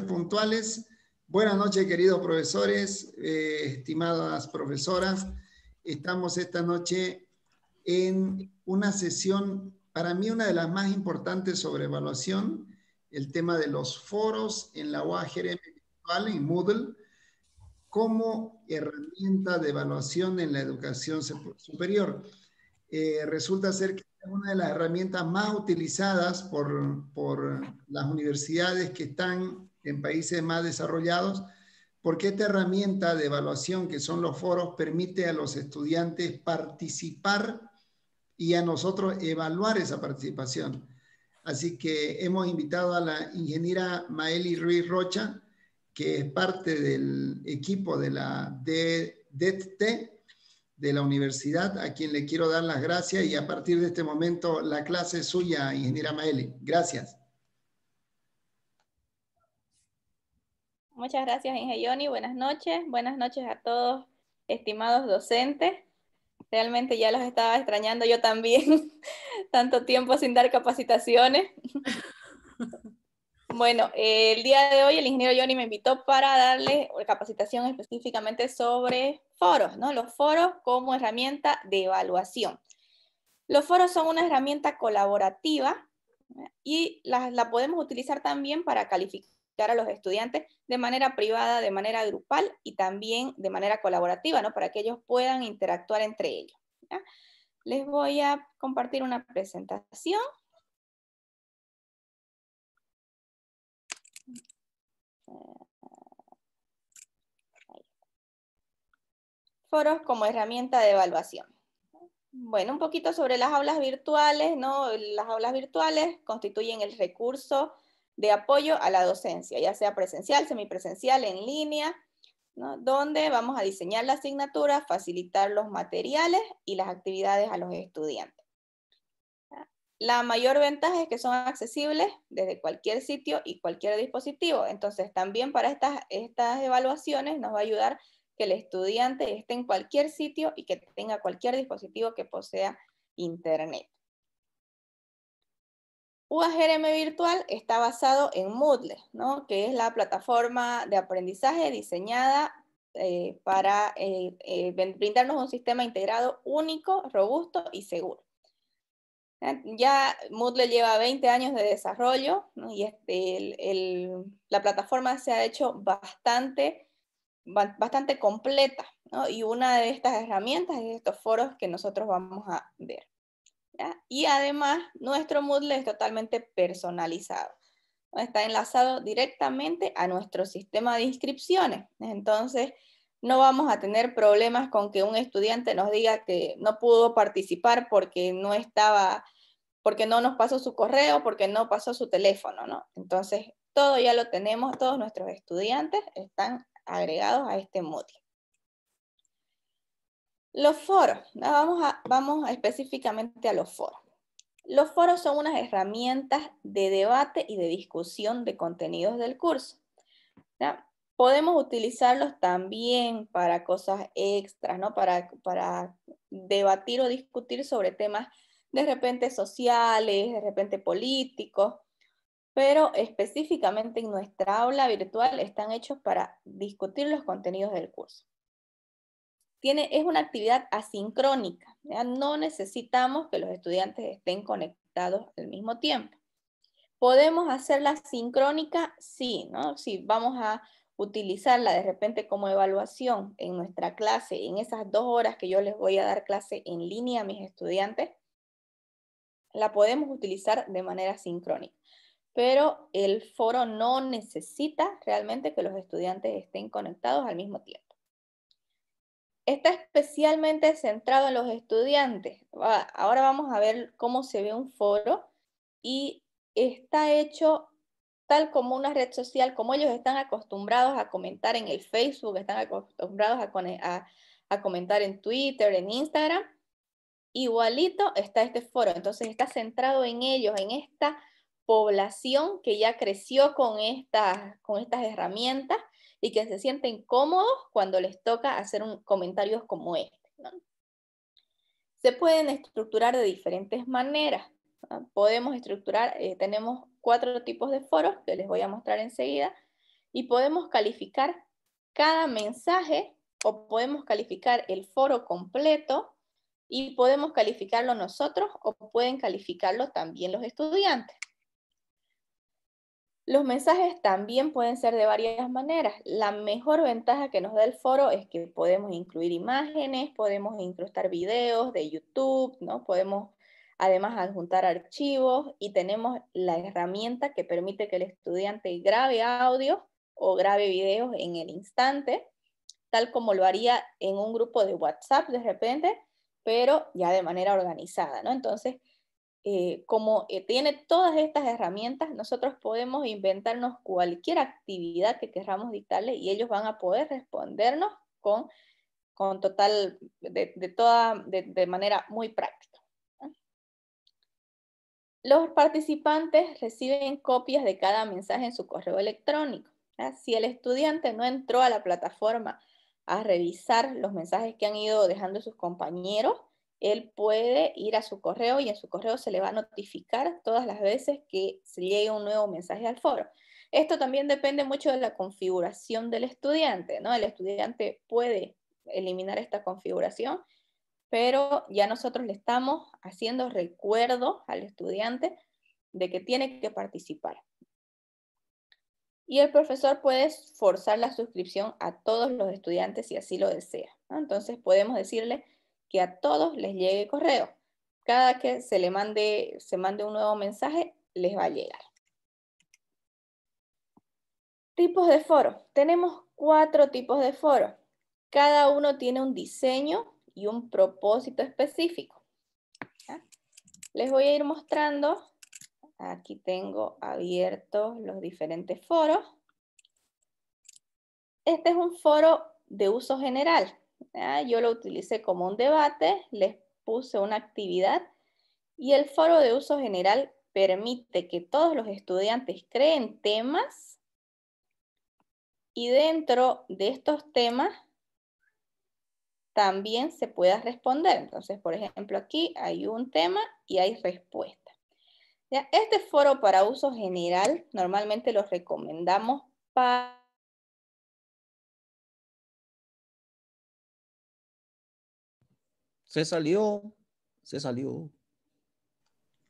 puntuales. Buenas noches, queridos profesores, estimadas profesoras. Estamos esta noche en una sesión, para mí una de las más importantes sobre evaluación, el tema de los foros en la UAGRM virtual, en Moodle, como herramienta de evaluación en la educación superior. Resulta ser que es una de las herramientas más utilizadas por las universidades que están en países más desarrollados, porque esta herramienta de evaluación, que son los foros, permite a los estudiantes participar y a nosotros evaluar esa participación. Así que hemos invitado a la ingeniera Maeli Ruiz Rocha, que es parte del equipo de la DET de la universidad, a quien le quiero dar las gracias, y a partir de este momento la clase es suya, ingeniera Maeli. Gracias. Muchas gracias, Ingenioni. Buenas noches a todos, estimados docentes. Realmente ya los estaba extrañando yo también, tanto tiempo sin dar capacitaciones. Bueno, el día de hoy el ingeniero Johnny me invitó para darle capacitación específicamente sobre foros, ¿no? Los foros como herramienta de evaluación. Los foros son una herramienta colaborativa y la podemos utilizar también para calificar a los estudiantes de manera privada, de manera grupal y también de manera colaborativa, ¿no? Para que ellos puedan interactuar entre ellos, ¿ya? Les voy a compartir una presentación. Foros como herramienta de evaluación. Bueno, un poquito sobre las aulas virtuales, ¿no? Las aulas virtuales constituyen el recurso de apoyo a la docencia, ya sea presencial, semipresencial, en línea, ¿no? Donde vamos a diseñar la asignatura, facilitar los materiales y las actividades a los estudiantes. La mayor ventaja es que son accesibles desde cualquier sitio y cualquier dispositivo. Entonces, también para estas evaluaciones nos va a ayudar que el estudiante esté en cualquier sitio y que tenga cualquier dispositivo que posea internet. UAGRM Virtual está basado en Moodle, ¿no? Que es la plataforma de aprendizaje diseñada para brindarnos un sistema integrado único, robusto y seguro. Ya Moodle lleva 20 años de desarrollo, ¿no? Y la plataforma se ha hecho bastante completa, ¿no? Y una de estas herramientas es estos foros que nosotros vamos a ver, ¿ya? Y además, nuestro Moodle es totalmente personalizado, ¿no? Está enlazado directamente a nuestro sistema de inscripciones. Entonces, no vamos a tener problemas con que un estudiante nos diga que no pudo participar porque no nos pasó su correo, porque no pasó su teléfono, ¿no? Entonces, todo ya lo tenemos, todos nuestros estudiantes están agregados a este Moodle. Los foros, vamos específicamente a los foros. Los foros son unas herramientas de debate y de discusión de contenidos del curso, ¿ya? Podemos utilizarlos también para cosas extras, ¿no? Para debatir o discutir sobre temas de repente sociales, de repente políticos, pero específicamente en nuestra aula virtual están hechos para discutir los contenidos del curso. Es una actividad asincrónica, ¿ya? No necesitamos que los estudiantes estén conectados al mismo tiempo. ¿Podemos hacerla sincrónica? Sí, ¿no? Si vamos a utilizarla de repente como evaluación en nuestra clase, en esas 2 horas que yo les voy a dar clase en línea a mis estudiantes, la podemos utilizar de manera sincrónica. Pero el foro no necesita realmente que los estudiantes estén conectados al mismo tiempo. Está especialmente centrado en los estudiantes. Ahora vamos a ver cómo se ve un foro y está hecho tal como una red social, como ellos están acostumbrados a comentar en el Facebook, están acostumbrados a comentar en Twitter, en Instagram. Igualito está este foro, entonces está centrado en ellos, en esta población que ya creció con estas herramientas y que se sienten cómodos cuando les toca hacer comentarios como este, ¿no? Se pueden estructurar de diferentes maneras, ¿no? Podemos estructurar, tenemos 4 tipos de foros que les voy a mostrar enseguida, y podemos calificar cada mensaje o podemos calificar el foro completo y podemos calificarlo nosotros o pueden calificarlo también los estudiantes. Los mensajes también pueden ser de varias maneras. La mejor ventaja que nos da el foro es que podemos incluir imágenes, podemos incrustar videos de YouTube, ¿no? Podemos además adjuntar archivos y tenemos la herramienta que permite que el estudiante grabe audio o grabe videos en el instante, tal como lo haría en un grupo de WhatsApp de repente, pero ya de manera organizada, ¿no? Entonces, como tiene todas estas herramientas, nosotros podemos inventarnos cualquier actividad que queramos dictarle y ellos van a poder respondernos con total, de manera muy práctica. Los participantes reciben copias de cada mensaje en su correo electrónico. Si el estudiante no entró a la plataforma a revisar los mensajes que han ido dejando sus compañeros, él puede ir a su correo y en su correo se le va a notificar todas las veces que se llegue un nuevo mensaje al foro. Esto también depende mucho de la configuración del estudiante, ¿no? El estudiante puede eliminar esta configuración, pero ya nosotros le estamos haciendo recuerdo al estudiante de que tiene que participar. Y el profesor puede forzar la suscripción a todos los estudiantes si así lo desea, ¿no? Entonces podemos decirle que a todos les llegue correo. Cada que se mande un nuevo mensaje, les va a llegar. Tipos de foro. Tenemos 4 tipos de foro. Cada uno tiene un diseño y un propósito específico. ¿Ya? Les voy a ir mostrando. Aquí tengo abiertos los diferentes foros. Este es un foro de uso general. Yo lo utilicé como un debate, les puse una actividad y el foro de uso general permite que todos los estudiantes creen temas y dentro de estos temas también se pueda responder. Entonces, por ejemplo, aquí hay un tema y hay respuesta. ¿Ya? Este foro para uso general normalmente lo recomendamos para... Se salió.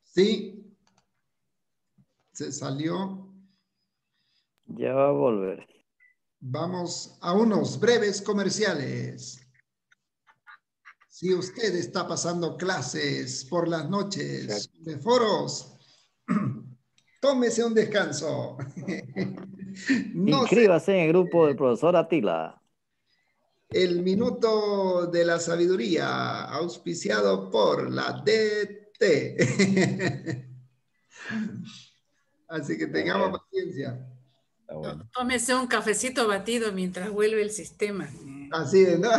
Sí, se salió. Ya va a volver. Vamos a unos breves comerciales. Si usted está pasando clases por las noches de foros, tómese un descanso. Inscríbase en el grupo del profesor Atila. El minuto de la sabiduría, auspiciado por la DT. Así que tengamos paciencia. Bueno. Tómese un cafecito batido mientras vuelve el sistema. Así es, ¿no?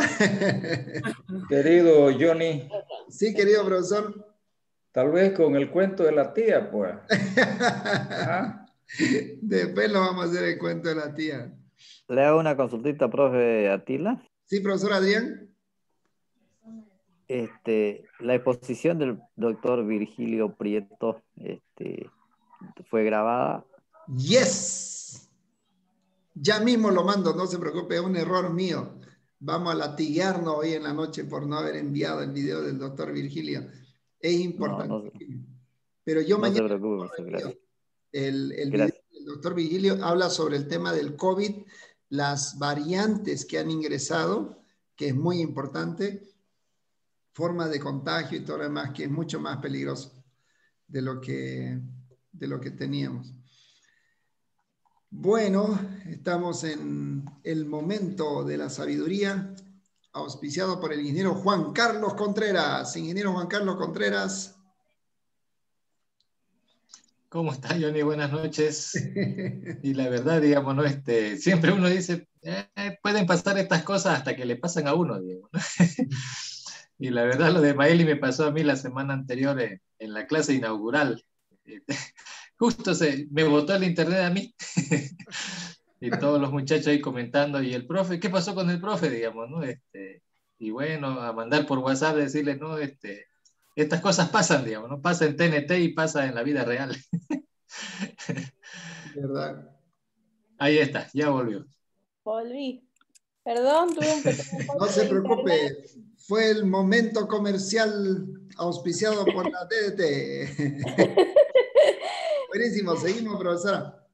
Querido Johnny. Sí, querido profesor. Tal vez con el cuento de la tía, pues. ¿Ah? Después lo vamos a hacer el cuento de la tía. Le hago una consultita, profe Atila. Sí, profesor Adrián. La exposición del doctor Virgilio Prieto fue grabada. Yes. Ya mismo lo mando, no se preocupe, es un error mío. Vamos a latigarnos hoy en la noche por no haber enviado el video del doctor Virgilio. Es importante. Pero yo mañana... No se preocupe, profesor, gracias. El video del doctor Virgilio habla sobre el tema del COVID, las variantes que han ingresado, que es muy importante, forma de contagio y todo lo demás, que es mucho más peligroso de lo que teníamos. Bueno, estamos en el momento de la sabiduría, auspiciado por el ingeniero Juan Carlos Contreras. Ingeniero Juan Carlos Contreras. ¿Cómo está, Johnny? Buenas noches. Y la verdad, digamos, ¿no? Siempre uno dice, pueden pasar estas cosas hasta que le pasan a uno, digamos, ¿no? Y la verdad, lo de Maeli me pasó a mí la semana anterior en la clase inaugural. Justo me botó el internet a mí. Y todos los muchachos ahí comentando, y el profe, ¿qué pasó con el profe? Digamos, ¿no? Y bueno, a mandar por WhatsApp, decirle, no, estas cosas pasan, digamos, ¿no? Pasa en TNT y pasa en la vida real. ¿Verdad? Ahí está, ya volvió. Volví. Perdón, tuve un pequeño No corte se de internet. preocupe, fue el momento comercial auspiciado por la DDT. Buenísimo, seguimos, profesora.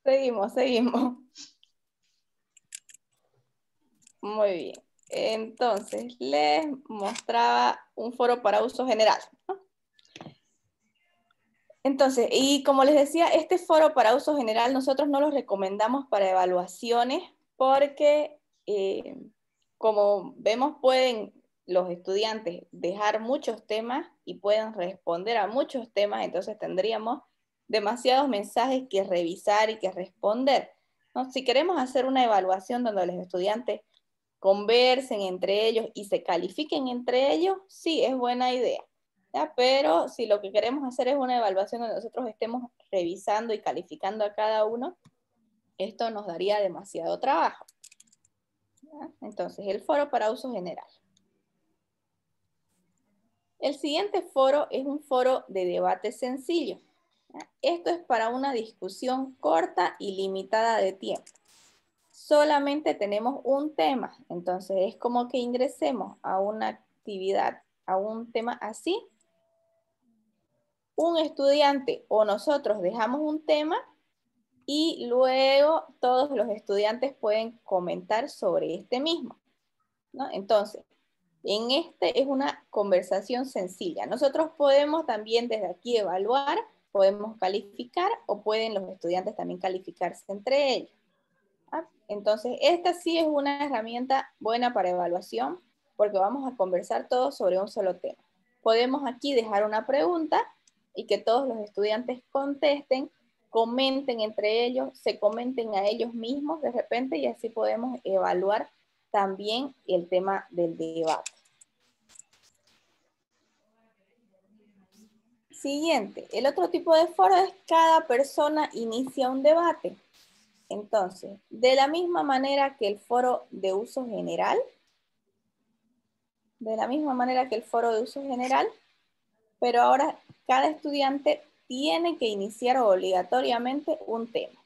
Seguimos, seguimos. Muy bien. Entonces, les mostraba un foro para uso general, ¿no? Entonces, y como les decía, este foro para uso general nosotros no lo recomendamos para evaluaciones porque, como vemos, pueden los estudiantes dejar muchos temas y pueden responder a muchos temas, entonces tendríamos demasiados mensajes que revisar y que responder, ¿no? Si queremos hacer una evaluación donde los estudiantes conversen entre ellos y se califiquen entre ellos, sí, es buena idea. ¿Ya? Pero si lo que queremos hacer es una evaluación donde nosotros estemos revisando y calificando a cada uno, esto nos daría demasiado trabajo. ¿Ya? Entonces, el foro para uso general. El siguiente foro es un foro de debate sencillo. ¿Ya? Esto es para una discusión corta y limitada de tiempo. Solamente tenemos un tema, entonces es como que ingresemos a una actividad, a un tema así. Un estudiante o nosotros dejamos un tema y luego todos los estudiantes pueden comentar sobre este mismo, ¿no? Entonces, en este es una conversación sencilla. Nosotros podemos también desde aquí evaluar, podemos calificar o pueden los estudiantes también calificarse entre ellos. ¿Ah? Entonces, esta sí es una herramienta buena para evaluación porque vamos a conversar todos sobre un solo tema. Podemos aquí dejar una pregunta y que todos los estudiantes contesten, comenten entre ellos, se comenten a ellos mismos de repente y así podemos evaluar también el tema del debate. Siguiente, el otro tipo de foro es cada persona inicia un debate. Entonces, de la misma manera que el foro de uso general, pero ahora cada estudiante tiene que iniciar obligatoriamente un tema.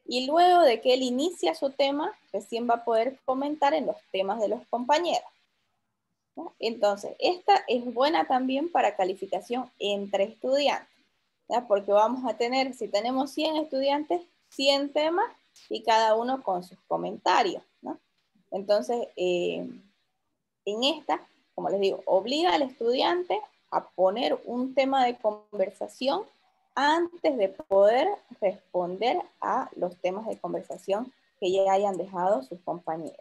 Y luego de que él inicia su tema, recién va a poder comentar en los temas de los compañeros, ¿no? Entonces, esta es buena también para calificación entre estudiantes, ¿ya? Porque vamos a tener, si tenemos 100 estudiantes, 100 temas y cada uno con sus comentarios, ¿no? Entonces, en esta, como les digo, obliga al estudiante a poner un tema de conversación antes de poder responder a los temas de conversación que ya hayan dejado sus compañeros.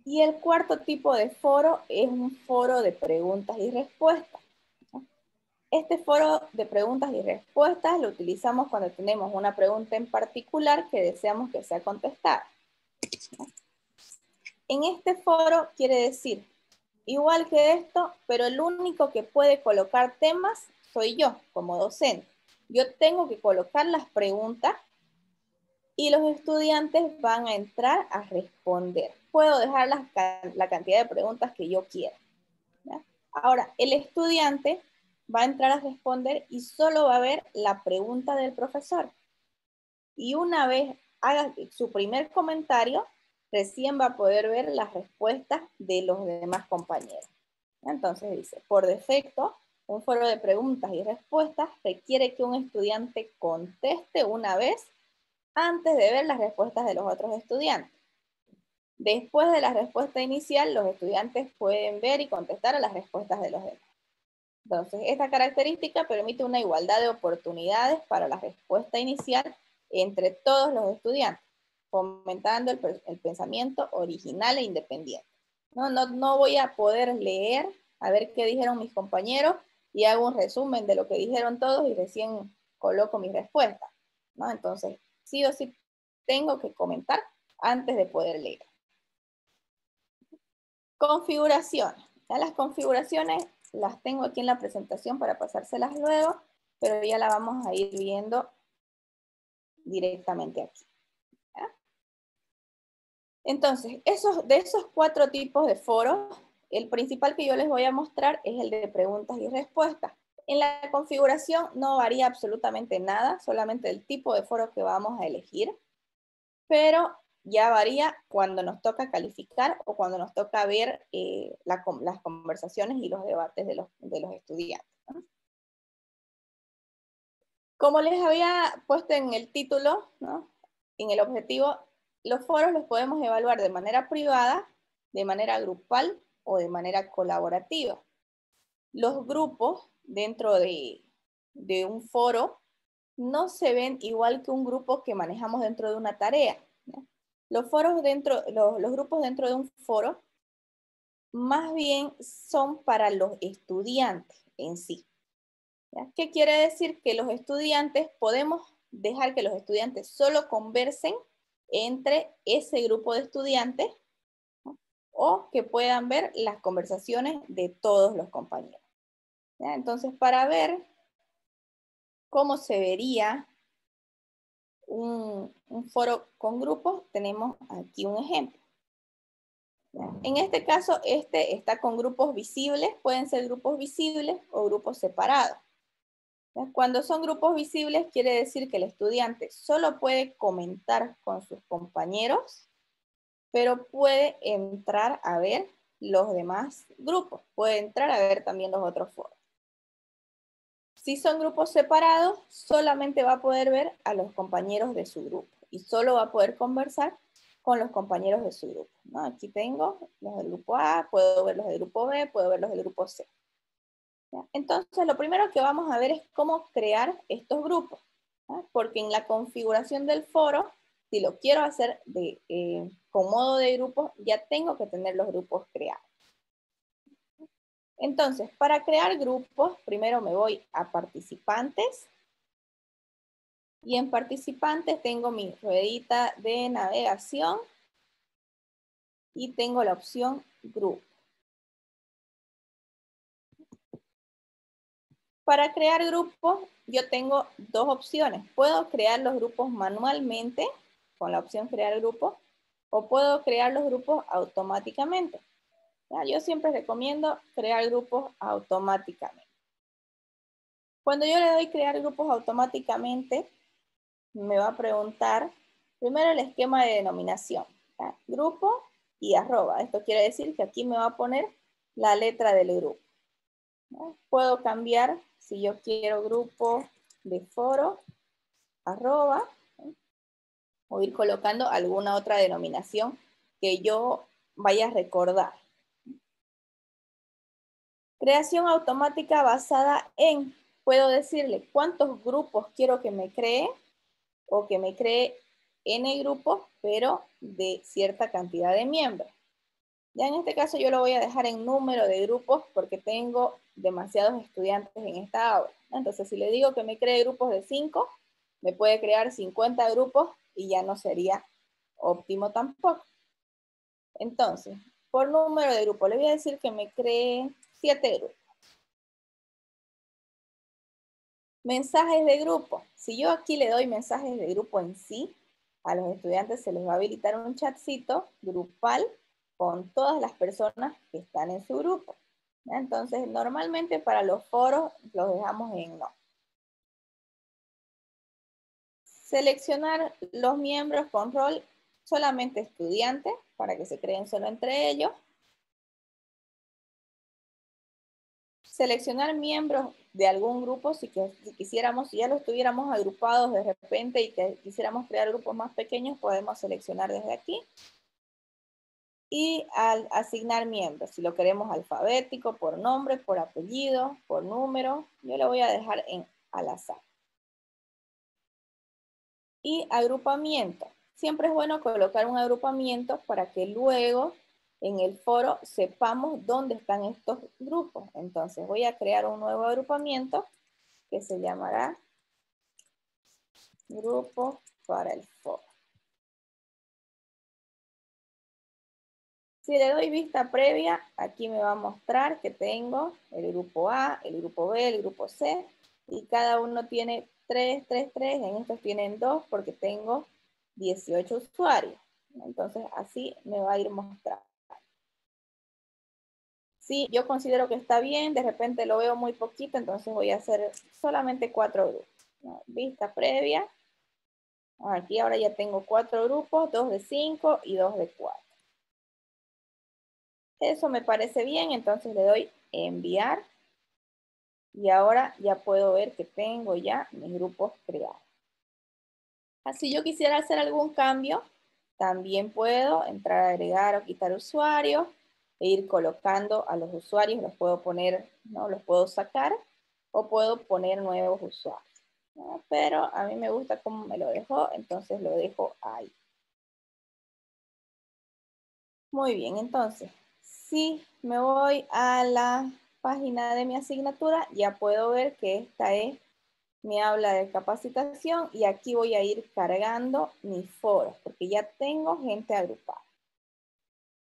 Y el cuarto tipo de foro es un foro de preguntas y respuestas. Este foro de preguntas y respuestas lo utilizamos cuando tenemos una pregunta en particular que deseamos que sea contestada. En este foro quiere decir, igual que esto, pero el único que puede colocar temas soy yo, como docente. Yo tengo que colocar las preguntas y los estudiantes van a entrar a responder. Puedo dejar la cantidad de preguntas que yo quiera, ¿ya? Ahora, el estudiante va a entrar a responder y solo va a ver la pregunta del profesor. Y una vez haga su primer comentario, recién va a poder ver las respuestas de los demás compañeros. Entonces dice, por defecto, un foro de preguntas y respuestas requiere que un estudiante conteste una vez antes de ver las respuestas de los otros estudiantes. Después de la respuesta inicial, los estudiantes pueden ver y contestar a las respuestas de los demás. Entonces, esta característica permite una igualdad de oportunidades para la respuesta inicial entre todos los estudiantes, fomentando el pensamiento original e independiente. No voy a poder leer, a ver qué dijeron mis compañeros, y hago un resumen de lo que dijeron todos y recién coloco mi respuesta, ¿no? Entonces, sí o sí tengo que comentar antes de poder leer. Configuraciones. Ya las configuraciones las tengo aquí en la presentación para pasárselas luego, pero ya la vamos a ir viendo directamente aquí. ¿Ya? Entonces, de esos 4 tipos de foros, el principal que yo les voy a mostrar es el de preguntas y respuestas. En la configuración no varía absolutamente nada, solamente el tipo de foro que vamos a elegir, pero ya varía cuando nos toca calificar o cuando nos toca ver las conversaciones y los debates de los estudiantes, ¿no? Como les había puesto en el título, ¿no? En el objetivo, los foros los podemos evaluar de manera privada, de manera grupal o de manera colaborativa. Los grupos dentro de un foro no se ven igual que un grupo que manejamos dentro de una tarea, ¿no? Los grupos dentro de un foro más bien son para los estudiantes en sí, ¿ya? ¿Qué quiere decir? Que los estudiantes, podemos dejar que los estudiantes solo conversen entre ese grupo de estudiantes, ¿no? O que puedan ver las conversaciones de todos los compañeros, ¿ya? Entonces, para ver cómo se vería un foro con grupos, tenemos aquí un ejemplo. En este caso, este está con grupos visibles, pueden ser grupos visibles o grupos separados. Cuando son grupos visibles, quiere decir que el estudiante solo puede comentar con sus compañeros, pero puede entrar a ver los demás grupos, puede entrar a ver también los otros foros. Si son grupos separados, solamente va a poder ver a los compañeros de su grupo y solo va a poder conversar con los compañeros de su grupo, ¿no? Aquí tengo los del grupo A, puedo ver los del grupo B, puedo ver los del grupo C. ¿Ya? Entonces, lo primero que vamos a ver es cómo crear estos grupos, ¿ya? Porque en la configuración del foro, si lo quiero hacer con modo de grupos, ya tengo que tener los grupos creados. Entonces, para crear grupos, primero me voy a participantes. Y en participantes tengo mi ruedita de navegación y tengo la opción grupo. Para crear grupos, yo tengo dos opciones. Puedo crear los grupos manualmente con la opción crear grupo o puedo crear los grupos automáticamente. ¿Ya? Yo siempre recomiendo crear grupos automáticamente. Cuando yo le doy crear grupos automáticamente, me va a preguntar primero el esquema de denominación, ¿ya? Grupo y arroba. Esto quiere decir que aquí me va a poner la letra del grupo, ¿no? Puedo cambiar si yo quiero grupo de foro, arroba, ¿no? O ir colocando alguna otra denominación que yo vaya a recordar. Creación automática basada en, puedo decirle cuántos grupos quiero que me cree o que me cree N grupos, pero de cierta cantidad de miembros. Ya en este caso yo lo voy a dejar en número de grupos porque tengo demasiados estudiantes en esta aula. Entonces, si le digo que me cree grupos de 5, me puede crear 50 grupos y ya no sería óptimo tampoco. Entonces, por número de grupos, le voy a decir que me cree 7 grupos. Mensajes de grupo. Si yo aquí le doy mensajes de grupo en sí, a los estudiantes se les va a habilitar un chatcito grupal con todas las personas que están en su grupo. ¿Ya? Entonces, normalmente para los foros los dejamos en no. Seleccionar los miembros con rol solamente estudiantes para que se creen solo entre ellos. Seleccionar miembros de algún grupo, si quisiéramos, si ya los tuviéramos agrupados de repente y que quisiéramos crear grupos más pequeños, podemos seleccionar desde aquí. Y al asignar miembros, si lo queremos alfabético, por nombre, por apellido, por número, yo lo voy a dejar al azar. Y agrupamiento. Siempre es bueno colocar un agrupamiento para que luego en el foro sepamos dónde están estos grupos. Entonces voy a crear un nuevo agrupamiento que se llamará grupo para el foro. Si le doy vista previa, aquí me va a mostrar que tengo el grupo A, el grupo B, el grupo C, y cada uno tiene 3, 3, 3, en estos tienen 2 porque tengo 18 usuarios. Entonces así me va a ir mostrando. Si yo considero que está bien, de repente lo veo muy poquito, entonces voy a hacer solamente 4 grupos, ¿no? Vista previa. Aquí ahora ya tengo 4 grupos, 2 de 5 y 2 de 4. Eso me parece bien, entonces le doy enviar. Y ahora ya puedo ver que tengo ya mis grupos creados. Si yo quisiera hacer algún cambio, también puedo entrar a agregar o quitar usuarios e ir colocando a los usuarios. Los puedo poner, ¿no? Los puedo sacar o puedo poner nuevos usuarios, ¿no? Pero a mí me gusta cómo me lo dejó, entonces lo dejo ahí. Muy bien, entonces, si me voy a la página de mi asignatura, ya puedo ver que esta es mi aula de capacitación y aquí voy a ir cargando mis foros porque ya tengo gente agrupada.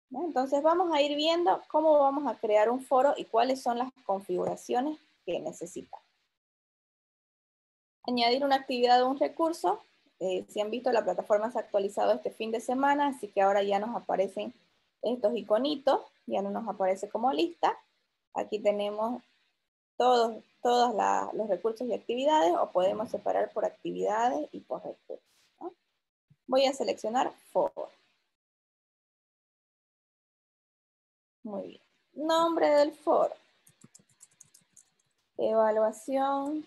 ¿No? Entonces vamos a ir viendo cómo vamos a crear un foro y cuáles son las configuraciones que necesitamos. Añadir una actividad o un recurso. Si han visto, la plataforma se ha actualizado este fin de semana, así que ahora ya nos aparecen estos iconitos, ya no nos aparece como lista. Aquí tenemos todos los recursos y actividades, o podemos separar por actividades y por recursos, ¿no? Voy a seleccionar foro. Muy bien. Nombre del foro. Evaluación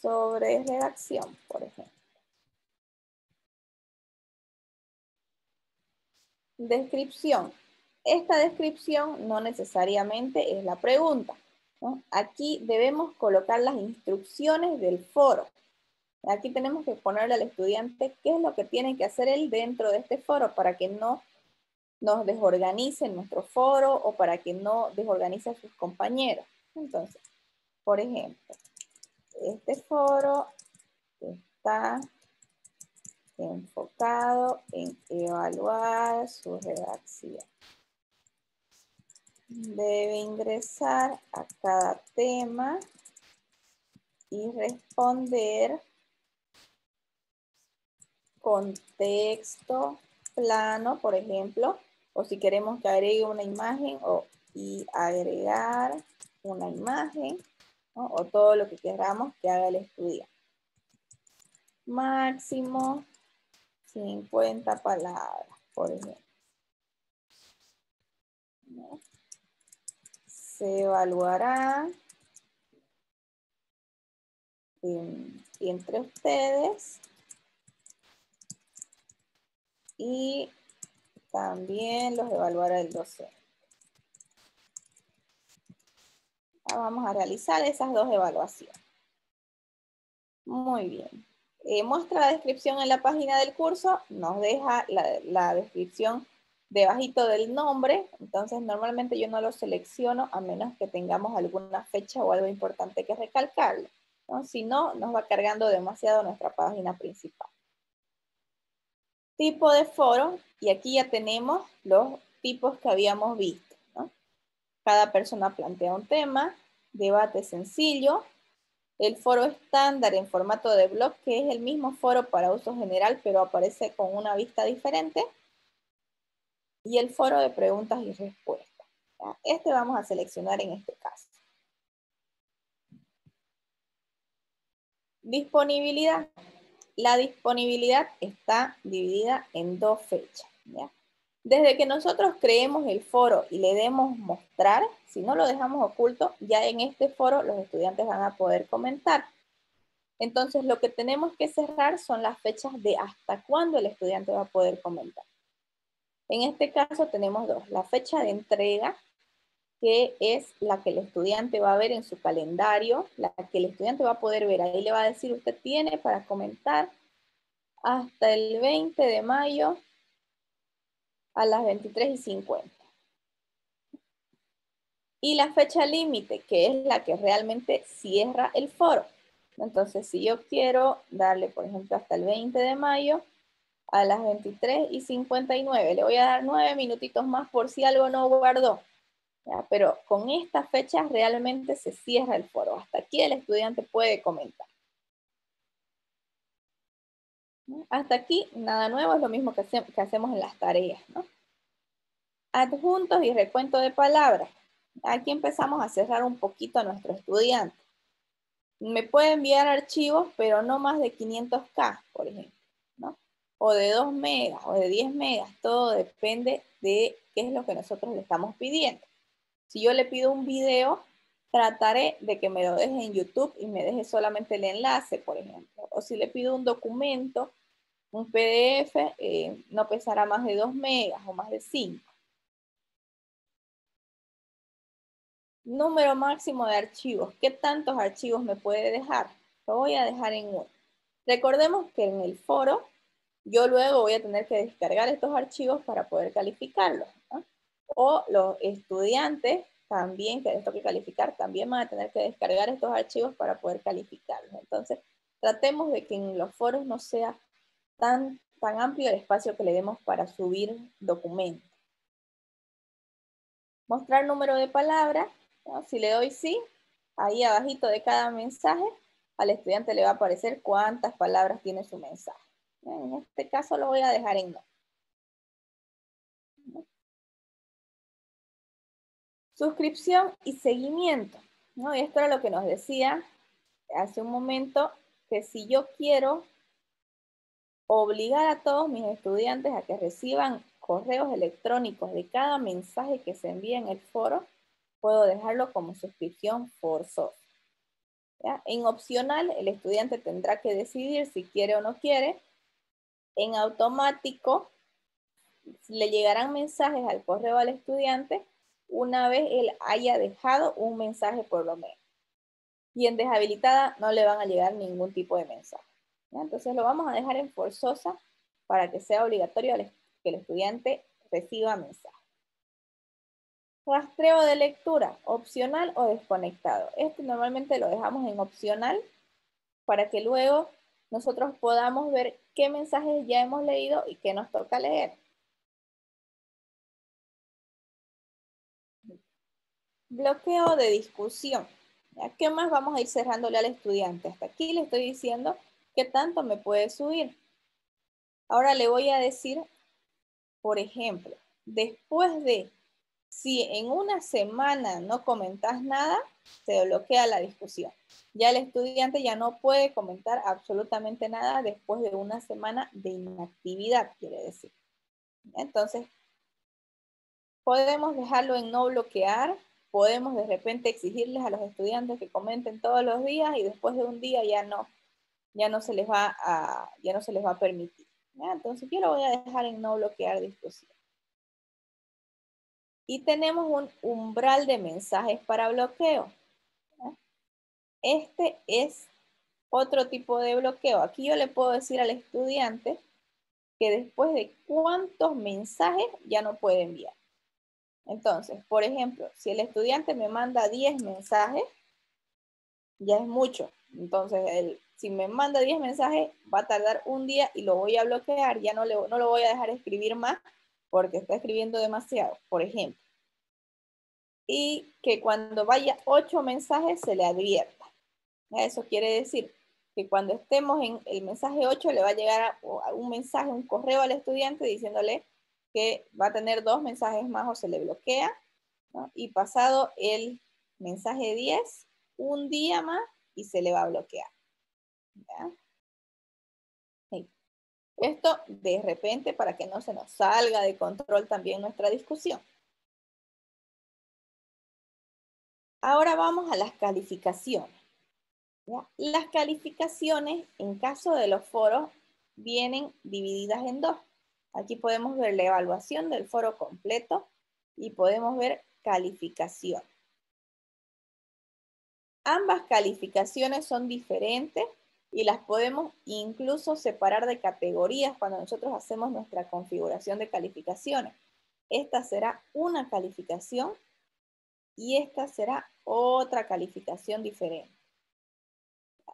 sobre redacción, por ejemplo. Descripción. Esta descripción no necesariamente es la pregunta, ¿no? Aquí debemos colocar las instrucciones del foro. Aquí tenemos que ponerle al estudiante qué es lo que tiene que hacer él dentro de este foro para que no nos desorganice nuestro foro o para que no desorganice a sus compañeros. Entonces, por ejemplo, este foro está enfocado en evaluar su redacción. Debe ingresar a cada tema y responder con texto plano, por ejemplo, o si queremos que agregue una imagen y agregar una imagen, ¿no? O todo lo que queramos que haga el estudiante. Máximo 50 palabras, por ejemplo. ¿No? Se evaluará entre ustedes y también los evaluará el docente. Vamos a realizar esas dos evaluaciones. Muy bien. Muestra la descripción en la página del curso. Nos deja la descripción debajito del nombre. Entonces, normalmente yo no lo selecciono a menos que tengamos alguna fecha o algo importante que recalcarle, ¿no? Si no, nos va cargando demasiado nuestra página principal. Tipo de foro. Y aquí ya tenemos los tipos que habíamos visto, ¿no? Cada persona plantea un tema. Debate sencillo. El foro estándar en formato de blog, que es el mismo foro para uso general, pero aparece con una vista diferente. Y el foro de preguntas y respuestas. ¿Ya? Este vamos a seleccionar en este caso. Disponibilidad. La disponibilidad está dividida en dos fechas, ¿ya? Desde que nosotros creemos el foro y le demos mostrar, si no lo dejamos oculto, ya en este foro los estudiantes van a poder comentar. Entonces, lo que tenemos que cerrar son las fechas de hasta cuándo el estudiante va a poder comentar. En este caso tenemos dos. La fecha de entrega, que es la que el estudiante va a ver en su calendario, la que el estudiante va a poder ver. Ahí le va a decir, usted tiene para comentar hasta el 20 de mayo a las 23:50. Y la fecha límite, que es la que realmente cierra el foro. Entonces, si yo quiero darle, por ejemplo, hasta el 20 de mayo a las 23:59, le voy a dar 9 minutitos más por si algo no guardó. ¿Ya? Pero con estas fechas realmente se cierra el foro. Hasta aquí el estudiante puede comentar. Hasta aquí nada nuevo, es lo mismo que hacemos en las tareas, ¿no? Adjuntos y recuento de palabras. Aquí empezamos a cerrar un poquito a nuestro estudiante. Me puede enviar archivos, pero no más de 500K, por ejemplo, ¿no? O de 2 megas, o de 10 megas. Todo depende de qué es lo que nosotros le estamos pidiendo. Si yo le pido un video, trataré de que me lo deje en YouTube y me deje solamente el enlace, por ejemplo. O si le pido un documento, un PDF, no pesará más de 2 megas o más de 5. Número máximo de archivos. ¿Qué tantos archivos me puede dejar? Lo voy a dejar en 1. Recordemos que en el foro, yo luego voy a tener que descargar estos archivos para poder calificarlos, ¿no? O los estudiantes también, que les toque calificar, también van a tener que descargar estos archivos para poder calificarlos. Entonces, tratemos de que en los foros no sea tan amplio el espacio que le demos para subir documentos. Mostrar número de palabras, ¿no? Si le doy sí, ahí abajito de cada mensaje, al estudiante le va a aparecer cuántas palabras tiene su mensaje. En este caso lo voy a dejar en no. Suscripción y seguimiento, ¿no? Y esto era lo que nos decía hace un momento, que si yo quiero obligar a todos mis estudiantes a que reciban correos electrónicos de cada mensaje que se envía en el foro, puedo dejarlo como suscripción forzosa. ¿Ya? En opcional, el estudiante tendrá que decidir si quiere o no quiere. En automático, le llegarán mensajes al correo al estudiante una vez él haya dejado un mensaje por lo menos. Y en deshabilitada no le van a llegar ningún tipo de mensaje. ¿Ya? Entonces lo vamos a dejar en forzosa para que sea obligatorio que el estudiante reciba mensajes. Rastreo de lectura, opcional o desconectado. Este normalmente lo dejamos en opcional para que luego nosotros podamos ver qué mensajes ya hemos leído y qué nos toca leer. Bloqueo de discusión. ¿Ya? ¿Qué más vamos a ir cerrándole al estudiante? Hasta aquí le estoy diciendo qué tanto me puede subir. Ahora le voy a decir, por ejemplo, después de, si en una semana no comentas nada, se bloquea la discusión. Ya el estudiante ya no puede comentar absolutamente nada después de una semana de inactividad, quiere decir. Entonces, podemos dejarlo en no bloquear, podemos de repente exigirles a los estudiantes que comenten todos los días y después de un día ya no se les va a permitir. ¿Ya? Entonces, yo lo voy a dejar en no bloquear discusión. Y tenemos un umbral de mensajes para bloqueo. ¿Ya? Este es otro tipo de bloqueo. Aquí yo le puedo decir al estudiante que después de cuántos mensajes ya no puede enviar. Entonces, por ejemplo, si el estudiante me manda 10 mensajes, ya es mucho. Entonces, si me manda 10 mensajes, va a tardar un día y lo voy a bloquear. Ya no lo voy a dejar escribir más porque está escribiendo demasiado, por ejemplo. Y que cuando vaya 8 mensajes se le advierta. Eso quiere decir que cuando estemos en el mensaje 8 le va a llegar un mensaje, un correo al estudiante diciéndole que va a tener 2 mensajes más o se le bloquea, ¿no? Y pasado el mensaje 10, un día más y se le va a bloquear. ¿Ya? Sí. Esto de repente para que no se nos salga de control también nuestra discusión. Ahora vamos a las calificaciones. ¿Ya? Las calificaciones, en caso de los foros, vienen divididas en dos. Aquí podemos ver la evaluación del foro completo y podemos ver calificación. Ambas calificaciones son diferentes y las podemos incluso separar de categorías cuando nosotros hacemos nuestra configuración de calificaciones. Esta será una calificación y esta será otra calificación diferente.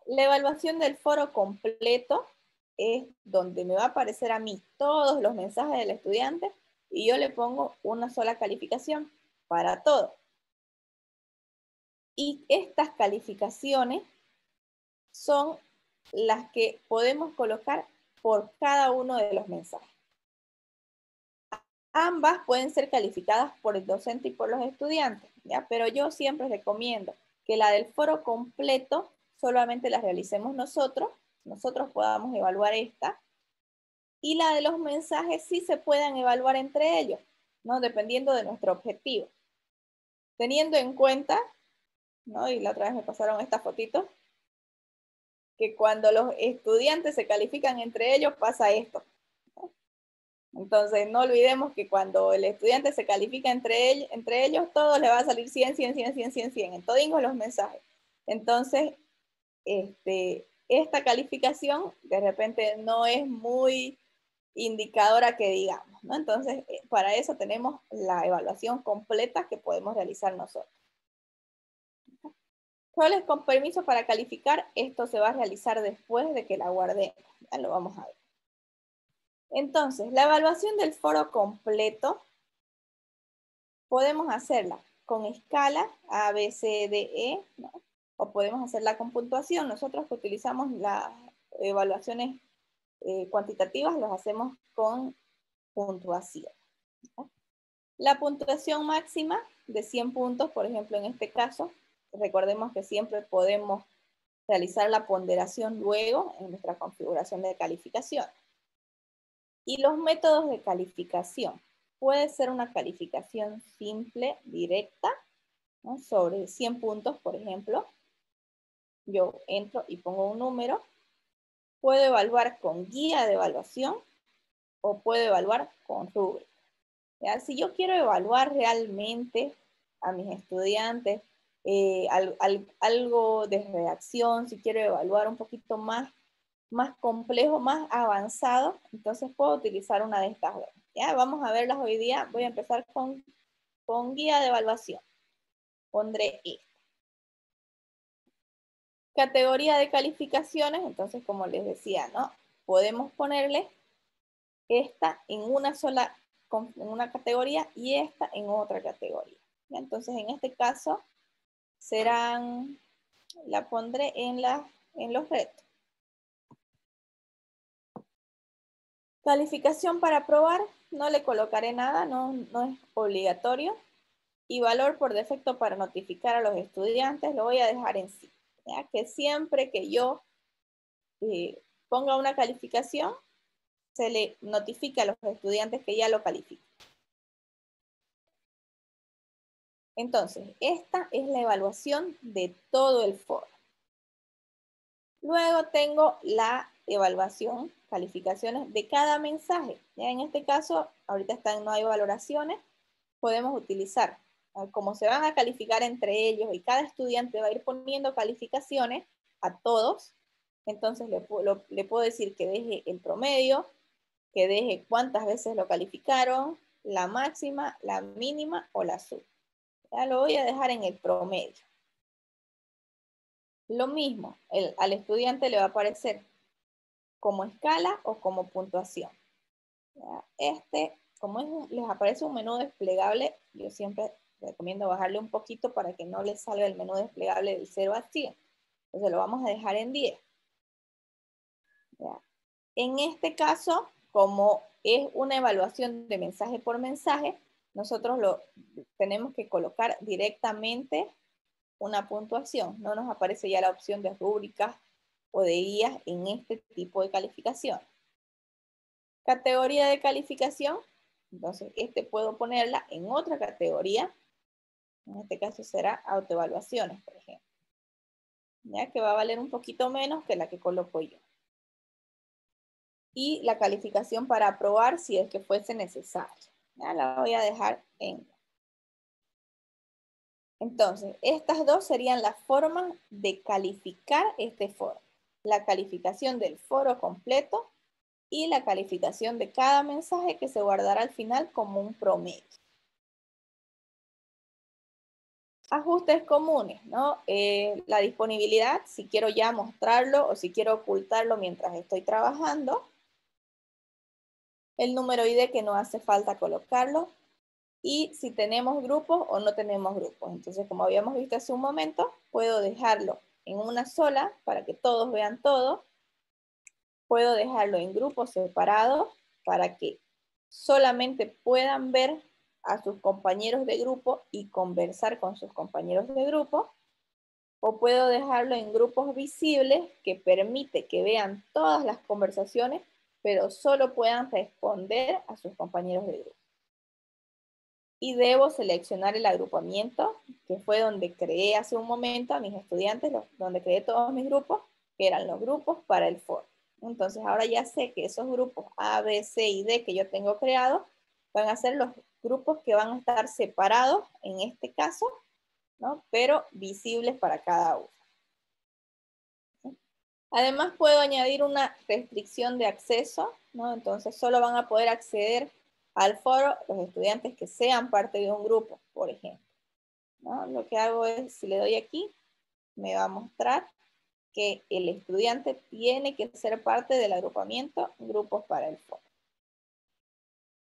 La evaluación del foro completo es donde me va a aparecer a mí todos los mensajes del estudiante y yo le pongo una sola calificación para todo. Y estas calificaciones son las que podemos colocar por cada uno de los mensajes. Ambas pueden ser calificadas por el docente y por los estudiantes, ¿ya? Pero yo siempre recomiendo que la del foro completo solamente la realicemos nosotros podamos evaluar esta, y la de los mensajes sí se puedan evaluar entre ellos, ¿no? Dependiendo de nuestro objetivo. Teniendo en cuenta, ¿no? Y la otra vez me pasaron esta fotito, que cuando los estudiantes se califican entre ellos pasa esto. Entonces, no olvidemos que cuando el estudiante se califica entre ellos, todos le va a salir 100, 100, 100, 100, 100, 100, en todos los mensajes. Entonces, esta calificación de repente no es muy indicadora que digamos, ¿no? Entonces, para eso tenemos la evaluación completa que podemos realizar nosotros. Roles con permiso para calificar, esto se va a realizar después de que la guardemos. Ya lo vamos a ver. Entonces, la evaluación del foro completo podemos hacerla con escala A, B, C, D, E, ¿no? O podemos hacerla con puntuación. Nosotros que utilizamos las evaluaciones cuantitativas, las hacemos con puntuación, ¿no? La puntuación máxima de 100 puntos, por ejemplo, en este caso, recordemos que siempre podemos realizar la ponderación luego en nuestra configuración de calificación. Y los métodos de calificación. Puede ser una calificación simple, directa, ¿no? Sobre 100 puntos, por ejemplo. Yo entro y pongo un número. Puedo evaluar con guía de evaluación o puedo evaluar con rúbrica. ¿Ya? Si yo quiero evaluar realmente a mis estudiantes, algo de redacción, si quiero evaluar un poquito más complejo, más avanzado, entonces puedo utilizar una de estas dos. Ya vamos a verlas hoy día. Voy a empezar con guía de evaluación. Pondré esta. Categoría de calificaciones, entonces como les decía, ¿no? Podemos ponerle esta en una sola, en una categoría y esta en otra categoría. ¿Ya? Entonces en este caso serán, la pondré en los retos. Calificación para aprobar, no le colocaré nada, no es obligatorio. Y valor por defecto para notificar a los estudiantes, lo voy a dejar en sí. ¿Ya? Que siempre que yo ponga una calificación, se le notifica a los estudiantes que ya lo califican. Entonces, esta es la evaluación de todo el foro. Luego tengo la evaluación, calificaciones de cada mensaje. Ya en este caso, ahorita no hay valoraciones, podemos utilizar, como se van a calificar entre ellos y cada estudiante va a ir poniendo calificaciones a todos, entonces le puedo decir que deje el promedio, que deje cuántas veces lo calificaron, la máxima, la mínima o la sub. Ya lo voy a dejar en el promedio. Lo mismo, al estudiante le va a aparecer como escala o como puntuación. ¿Ya? Como les aparece un menú desplegable, yo siempre recomiendo bajarle un poquito para que no les salga el menú desplegable del 0 a 100. Entonces lo vamos a dejar en 10. ¿Ya? En este caso, como es una evaluación de mensaje por mensaje, nosotros tenemos que colocar directamente una puntuación. No nos aparece ya la opción de rúbricas o de guías en este tipo de calificación. Categoría de calificación. Entonces, puedo ponerla en otra categoría. En este caso será autoevaluaciones, por ejemplo. Ya que va a valer un poquito menos que la que coloco yo. Y la calificación para aprobar si es que fuese necesario. Ya la voy a dejar en. Entonces, estas dos serían las formas de calificar este foro. La calificación del foro completo y la calificación de cada mensaje que se guardará al final como un promedio. Ajustes comunes, ¿no? La disponibilidad, si quiero ya mostrarlo o si quiero ocultarlo mientras estoy trabajando. El número ID que no hace falta colocarlo. Y si tenemos grupos o no tenemos grupos. Entonces, como habíamos visto hace un momento, puedo dejarlo en una sola para que todos vean todo. Puedo dejarlo en grupos separados para que solamente puedan ver a sus compañeros de grupo y conversar con sus compañeros de grupo, o puedo dejarlo en grupos visibles que permite que vean todas las conversaciones, pero solo puedan responder a sus compañeros de grupo. Y debo seleccionar el agrupamiento, que fue donde creé hace un momento a mis estudiantes, donde creé todos mis grupos, que eran los grupos para el foro. Entonces ahora ya sé que esos grupos A, B, C y D que yo tengo creados van a ser los grupos que van a estar separados en este caso, ¿no? Pero visibles para cada uno. Además puedo añadir una restricción de acceso, ¿no? Entonces solo van a poder acceder al foro los estudiantes que sean parte de un grupo, por ejemplo, ¿no? Lo que hago es, si le doy aquí, me va a mostrar que el estudiante tiene que ser parte del agrupamiento grupos para el foro.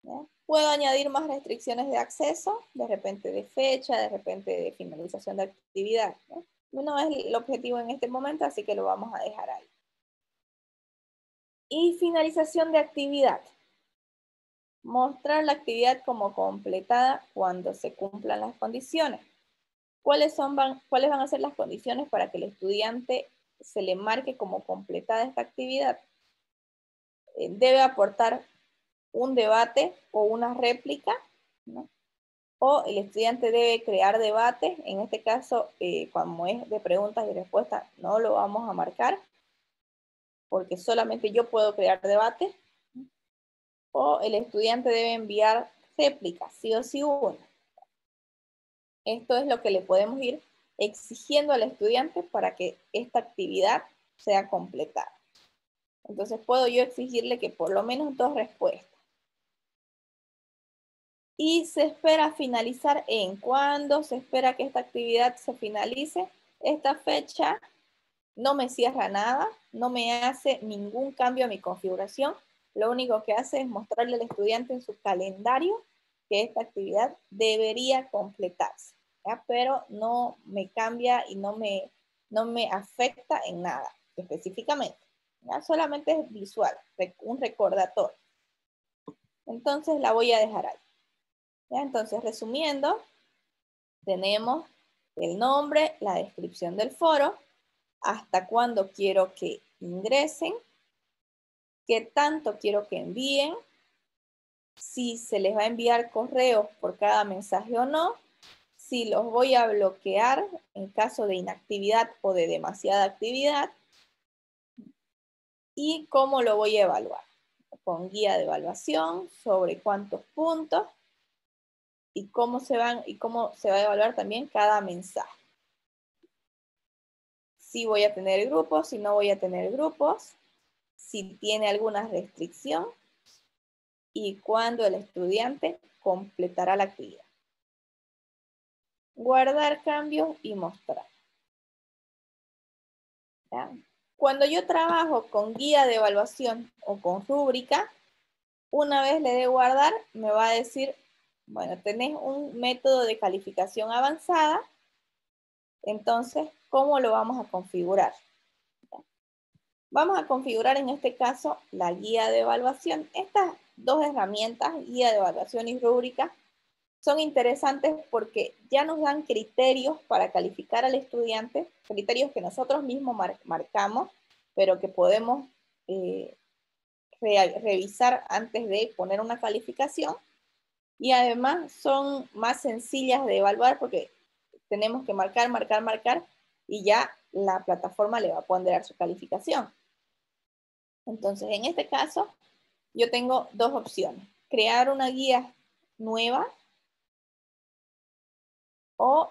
¿Ya? Puedo añadir más restricciones de acceso, de repente de fecha, de repente de finalización de actividad, ¿no? No es el objetivo en este momento, así que lo vamos a dejar ahí. Y finalización de actividad. Mostrar la actividad como completada cuando se cumplan las condiciones. ¿Cuáles van a ser las condiciones para que el estudiante se le marque como completada esta actividad? Debe aportar un debate o una réplica, ¿no? O el estudiante debe crear debate. En este caso, como es de preguntas y respuestas, no lo vamos a marcar, porque solamente yo puedo crear debate. O el estudiante debe enviar réplicas, sí o sí una. Esto es lo que le podemos ir exigiendo al estudiante para que esta actividad sea completada. Entonces puedo yo exigirle que por lo menos 2 respuestas. Y se espera finalizar en cuándo se espera que esta actividad se finalice. Esta fecha no me cierra nada, no me hace ningún cambio a mi configuración. Lo único que hace es mostrarle al estudiante en su calendario que esta actividad debería completarse, ¿ya? Pero no me cambia y no me afecta en nada específicamente, ¿ya? Solamente es visual, un recordatorio. Entonces la voy a dejar ahí, ¿ya? Entonces, resumiendo, tenemos el nombre, la descripción del foro, hasta cuándo quiero que ingresen, qué tanto quiero que envíen, si se les va a enviar correos por cada mensaje o no, si los voy a bloquear en caso de inactividad o de demasiada actividad, y cómo lo voy a evaluar, con guía de evaluación, sobre cuántos puntos, y cómo se va a evaluar también cada mensaje. Si voy a tener grupos, si no voy a tener grupos, si tiene alguna restricción y cuándo el estudiante completará la actividad. Guardar cambios y mostrar. ¿Ya? Cuando yo trabajo con guía de evaluación o con rúbrica, una vez le dé guardar, me va a decir, bueno, tenés un método de calificación avanzada, entonces, ¿cómo lo vamos a configurar? Vamos a configurar en este caso la guía de evaluación. Estas 2 herramientas, guía de evaluación y rúbrica, son interesantes porque ya nos dan criterios para calificar al estudiante, criterios que nosotros mismos marcamos, pero que podemos revisar antes de poner una calificación. Y además son más sencillas de evaluar porque tenemos que marcar y ya la plataforma le va a poner su calificación. Entonces, en este caso, yo tengo 2 opciones. Crear una guía nueva o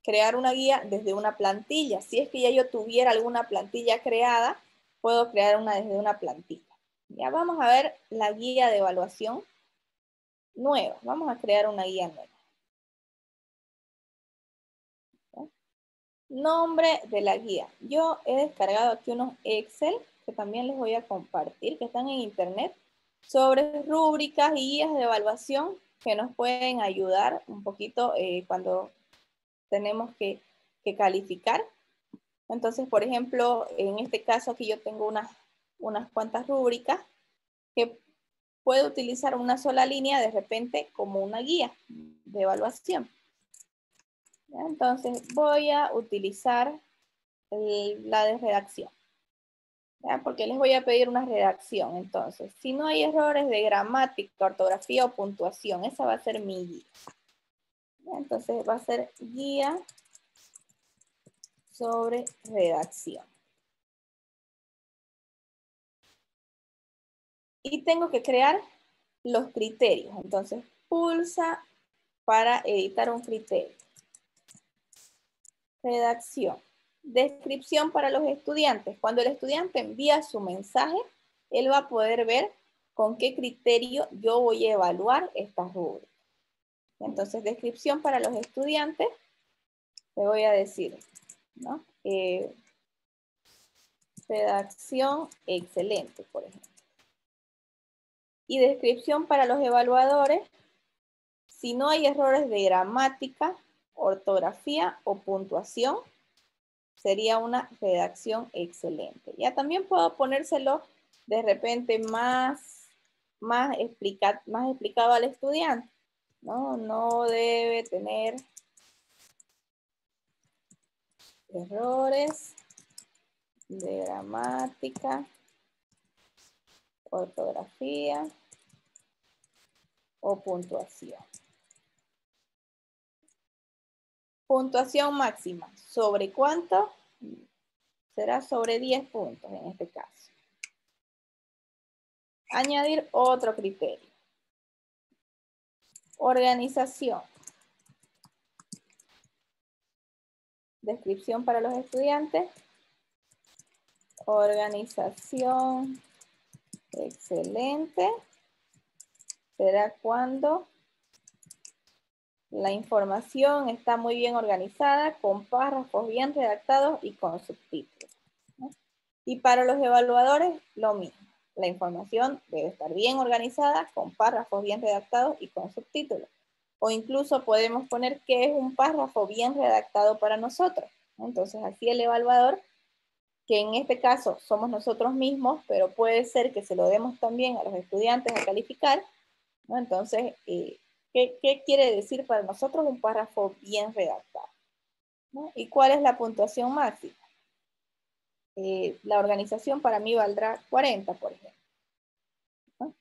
crear una guía desde una plantilla. Si es que ya yo tuviera alguna plantilla creada, puedo crear una desde una plantilla. Ya vamos a ver la guía de evaluación nueva. Vamos a crear una guía nueva. ¿Sí? Nombre de la guía. Yo he descargado aquí unos Excel que también les voy a compartir, que están en internet, sobre rúbricas y guías de evaluación que nos pueden ayudar un poquito cuando tenemos que calificar. Entonces, por ejemplo, en este caso aquí yo tengo unas cuantas rúbricas que puede utilizar una sola línea de repente como una guía de evaluación. ¿Ya? Entonces voy a utilizar la de redacción. ¿Ya? Porque les voy a pedir una redacción. Entonces, si no hay errores de gramática, ortografía o puntuación, esa va a ser mi guía. ¿Ya? Entonces va a ser guía sobre redacción. Y tengo que crear los criterios. Entonces, pulsa para editar un criterio. Redacción. Descripción para los estudiantes. Cuando el estudiante envía su mensaje, él va a poder ver con qué criterio yo voy a evaluar estas rúbricas. Entonces, descripción para los estudiantes, le voy a decir, ¿no? Redacción excelente, por ejemplo. Y descripción para los evaluadores, si no hay errores de gramática, ortografía o puntuación, sería una redacción excelente. Ya también puedo ponérselo de repente más explicado al estudiante. No debe tener errores de gramática, ortografía o puntuación. Puntuación máxima. ¿Sobre cuánto? Será sobre 10 puntos en este caso. Añadir otro criterio. Organización. Descripción para los estudiantes. Organización excelente. Será cuando la información está muy bien organizada, con párrafos bien redactados y con subtítulos, ¿no? Y para los evaluadores, lo mismo. La información debe estar bien organizada, con párrafos bien redactados y con subtítulos. O incluso podemos poner qué es un párrafo bien redactado para nosotros, ¿no? Entonces, así el evaluador, que en este caso somos nosotros mismos, pero puede ser que se lo demos también a los estudiantes a calificar, ¿no? Entonces, ¿qué quiere decir para nosotros un párrafo bien redactado? ¿No? ¿Y cuál es la puntuación máxima? La organización para mí valdrá 40, por ejemplo, ¿no?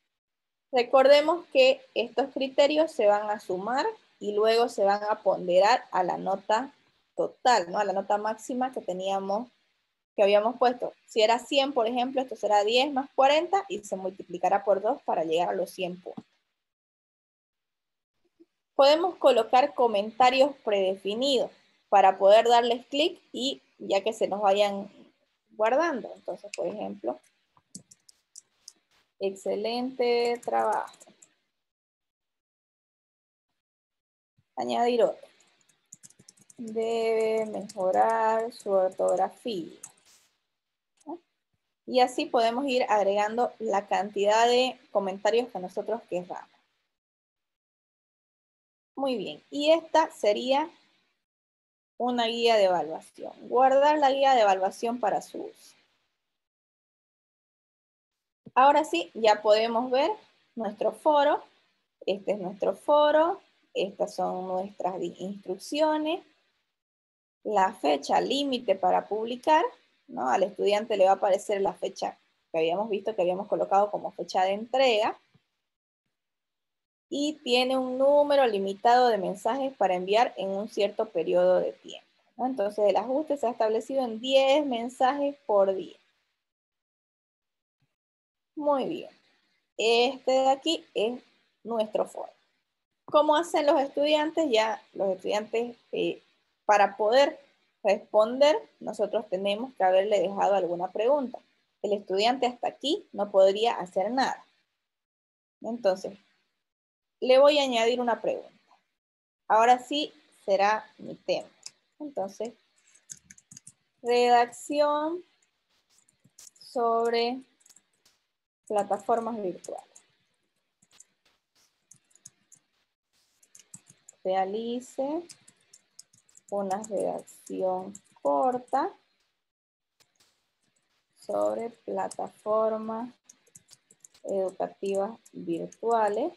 Recordemos que estos criterios se van a sumar y luego se van a ponderar a la nota total, ¿no? A la nota máxima que habíamos puesto. Si era 100, por ejemplo, esto será 10 más 40 y se multiplicará por 2 para llegar a los 100 puntos. Podemos colocar comentarios predefinidos para poder darles clic y ya que se nos vayan guardando. Entonces, por ejemplo, excelente trabajo. Añadir otro. Debe mejorar su ortografía. ¿No? Y así podemos ir agregando la cantidad de comentarios que nosotros queramos. Muy bien. Y esta sería una guía de evaluación. Guardar la guía de evaluación para su uso. Ahora sí, ya podemos ver nuestro foro. Este es nuestro foro. Estas son nuestras instrucciones. La fecha límite para publicar, ¿no? Al estudiante le va a aparecer la fecha que habíamos visto, que habíamos colocado como fecha de entrega. Y tiene un número limitado de mensajes para enviar en un cierto periodo de tiempo, ¿no? Entonces el ajuste se ha establecido en 10 mensajes por día. Muy bien. Este de aquí es nuestro foro. ¿Cómo hacen los estudiantes? Ya los estudiantes, para poder responder, nosotros tenemos que haberle dejado alguna pregunta. El estudiante hasta aquí no podría hacer nada. Entonces, le voy a añadir una pregunta. Ahora sí será mi tema. Entonces, redacción sobre plataformas virtuales. Realice una redacción corta sobre plataformas educativas virtuales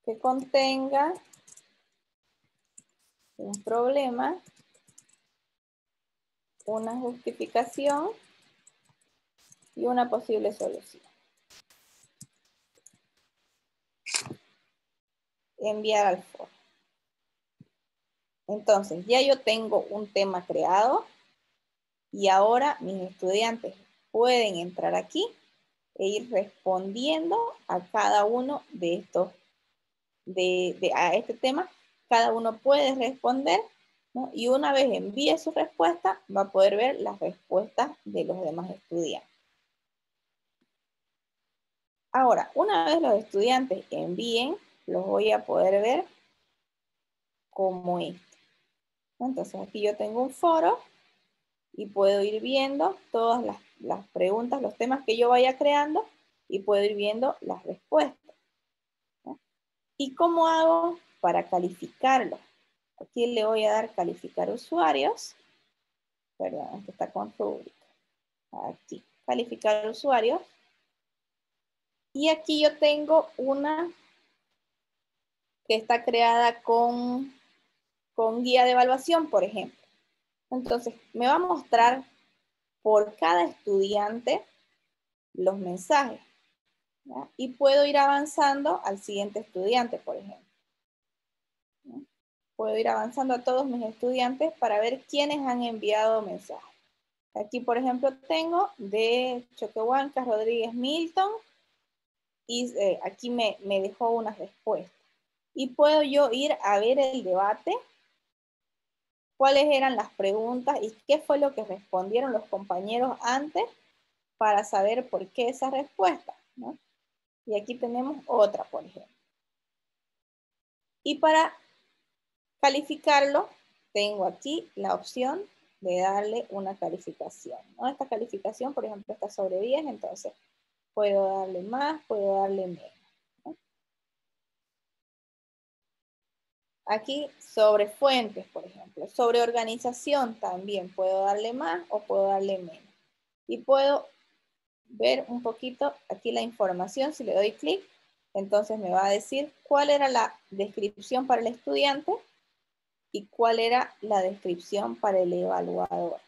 que contenga un problema, una justificación y una posible solución. Enviar al foro. Entonces, ya yo tengo un tema creado y ahora mis estudiantes pueden entrar aquí e ir respondiendo a cada uno de estos, a este tema. Cada uno puede responder, ¿no? Y una vez envíe su respuesta, va a poder ver las respuestas de los demás estudiantes. Ahora, una vez los estudiantes envíen, los voy a poder ver como esto. Entonces aquí yo tengo un foro y puedo ir viendo todas las preguntas, los temas que yo vaya creando y puedo ir viendo las respuestas, ¿no? ¿Y cómo hago para calificarlo? Aquí le voy a dar calificar usuarios. Perdón, esto está con rúbrica. Aquí, calificar usuarios. Y aquí yo tengo una que está creada con guía de evaluación, por ejemplo. Entonces, me va a mostrar por cada estudiante los mensajes, ¿ya? Y puedo ir avanzando al siguiente estudiante, por ejemplo, ¿ya? Puedo ir avanzando a todos mis estudiantes para ver quiénes han enviado mensajes. Aquí, por ejemplo, tengo de Choquehuanca, Rodríguez Milton, y aquí me dejó una respuesta. Y puedo yo ir a ver el debate, cuáles eran las preguntas y qué fue lo que respondieron los compañeros antes para saber por qué esa respuesta, ¿no? Y aquí tenemos otra, por ejemplo. Y para calificarlo, tengo aquí la opción de darle una calificación, ¿no? Esta calificación, por ejemplo, está sobre 10, entonces puedo darle más, puedo darle menos, ¿no? Aquí sobre fuentes, por ejemplo. Sobre organización también puedo darle más o puedo darle menos. Y puedo ver un poquito aquí la información. Si le doy clic, entonces me va a decir cuál era la descripción para el estudiante y cuál era la descripción para el evaluador.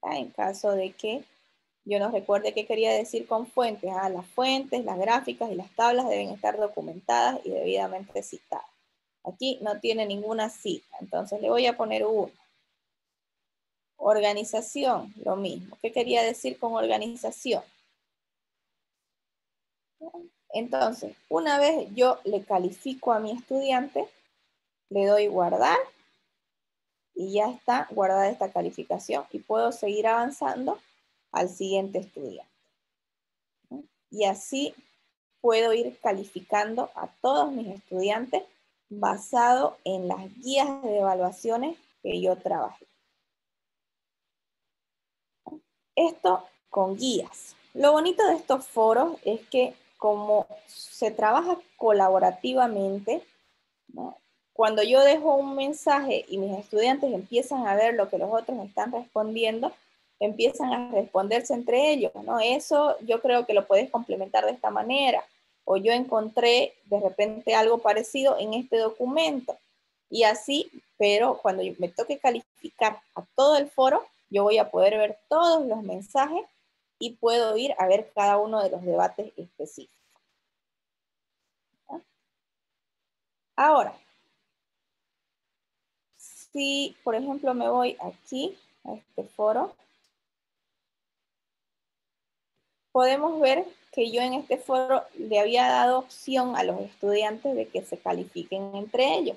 En caso de que yo no recuerde qué quería decir con fuentes. Las fuentes, las gráficas y las tablas deben estar documentadas y debidamente citadas. Aquí no tiene ninguna cita, entonces le voy a poner 1. Organización, lo mismo. ¿Qué quería decir con organización? Entonces, una vez yo le califico a mi estudiante, le doy guardar y ya está guardada esta calificación y puedo seguir avanzando al siguiente estudiante. Y así puedo ir calificando a todos mis estudiantes basado en las guías de evaluaciones que yo trabajé. Esto con guías. Lo bonito de estos foros es que como se trabaja colaborativamente, ¿no? Cuando yo dejo un mensaje y mis estudiantes empiezan a ver lo que los otros están respondiendo, empiezan a responderse entre ellos, ¿no? Eso yo creo que lo puedes complementar de esta manera. O yo encontré de repente algo parecido en este documento. Y así, pero cuando me toque calificar a todo el foro, yo voy a poder ver todos los mensajes y puedo ir a ver cada uno de los debates específicos. ¿No? Ahora, si por ejemplo me voy aquí a este foro, podemos ver que yo en este foro le había dado opción a los estudiantes de que se califiquen entre ellos.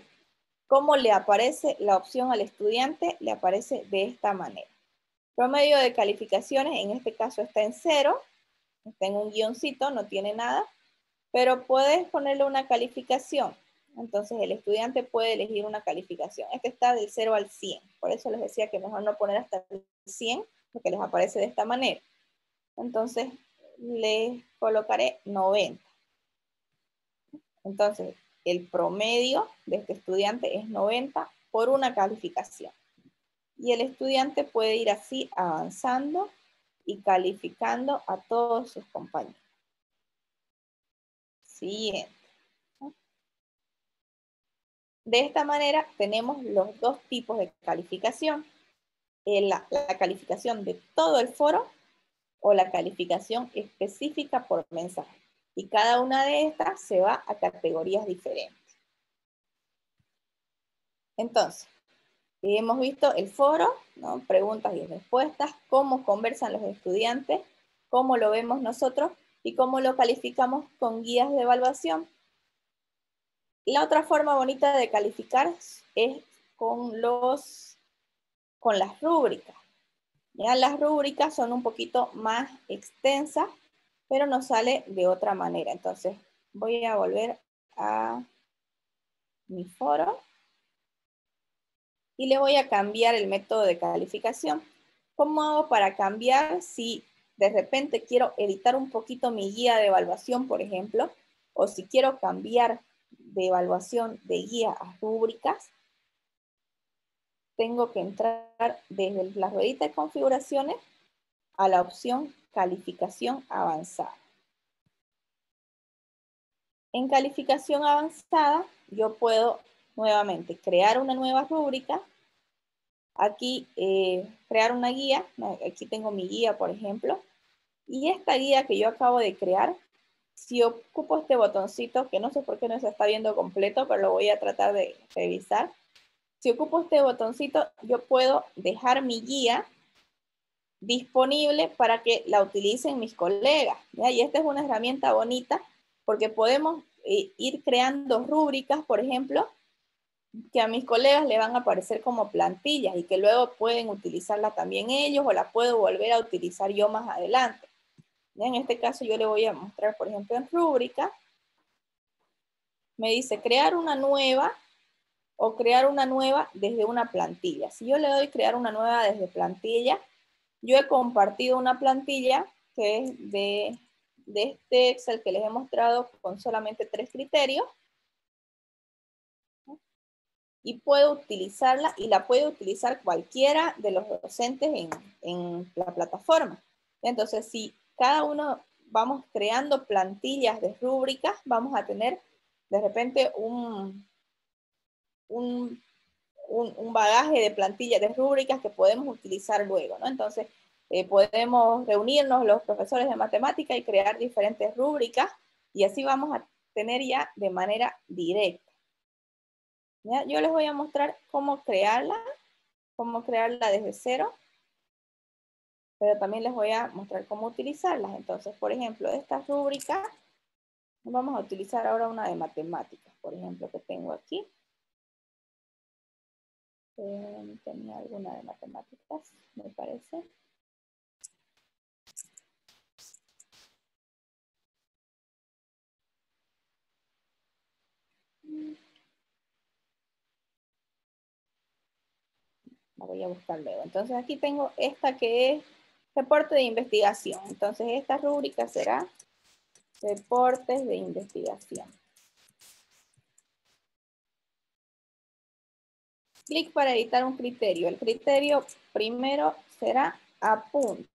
¿Cómo le aparece la opción al estudiante? Le aparece de esta manera. Promedio de calificaciones, en este caso está en 0, está en un guioncito, no tiene nada, pero puedes ponerle una calificación. Entonces el estudiante puede elegir una calificación. Este está del 0 al 100, por eso les decía que mejor no poner hasta el 100, porque les aparece de esta manera. Entonces les colocaré 90. Entonces el promedio de este estudiante es 90 por una calificación. Y el estudiante puede ir así avanzando y calificando a todos sus compañeros. Siguiente. De esta manera tenemos los dos tipos de calificación. La calificación de todo el foro o la calificación específica por mensaje. Y cada una de estas se va a categorías diferentes. Entonces, hemos visto el foro, ¿no? Preguntas y respuestas, cómo conversan los estudiantes, cómo lo vemos nosotros y cómo lo calificamos con guías de evaluación. La otra forma bonita de calificar es con las rúbricas. Ya las rúbricas son un poquito más extensas, pero nos sale de otra manera. Entonces, voy a volver a mi foro y le voy a cambiar el método de calificación. ¿Cómo hago para cambiar si de repente quiero editar un poquito mi guía de evaluación, por ejemplo, o si quiero cambiar de evaluación de guía a rúbricas? Tengo que entrar desde la ruedita de configuraciones a la opción calificación avanzada. En calificación avanzada, yo puedo nuevamente crear una nueva rúbrica. Aquí crear una guía. Aquí tengo mi guía, por ejemplo. Y esta guía que yo acabo de crear, si ocupo este botoncito, que no sé por qué no se está viendo completo, pero lo voy a tratar de revisar. Si ocupo este botoncito, yo puedo dejar mi guía disponible para que la utilicen mis colegas, ¿ya? Y esta es una herramienta bonita porque podemos ir creando rúbricas, por ejemplo, que a mis colegas le van a aparecer como plantillas y que luego pueden utilizarla también ellos o la puedo volver a utilizar yo más adelante. ¿Ya? En este caso yo le voy a mostrar, por ejemplo, en rúbrica. Me dice crear una nueva o crear una nueva desde una plantilla. Si yo le doy crear una nueva desde plantilla, yo he compartido una plantilla que es de este Excel que les he mostrado con solamente 3 criterios. Y puedo utilizarla y la puede utilizar cualquiera de los docentes en la plataforma. Entonces, si cada uno vamos creando plantillas de rúbricas, vamos a tener de repente un bagaje de plantillas de rúbricas que podemos utilizar luego, ¿no? Entonces, podemos reunirnos los profesores de matemática y crear diferentes rúbricas y así vamos a tener ya de manera directa. ¿Ya? Yo les voy a mostrar cómo crearla desde cero, pero también les voy a mostrar cómo utilizarlas. Entonces, por ejemplo, esta rúbrica, vamos a utilizar ahora una de matemáticas, por ejemplo, que tengo aquí. Tenía alguna de matemáticas, me parece. La voy a buscar luego. Entonces aquí tengo esta que es reporte de investigación. Entonces esta rúbrica será reportes de investigación. Clic para editar un criterio. El criterio primero será apuntes.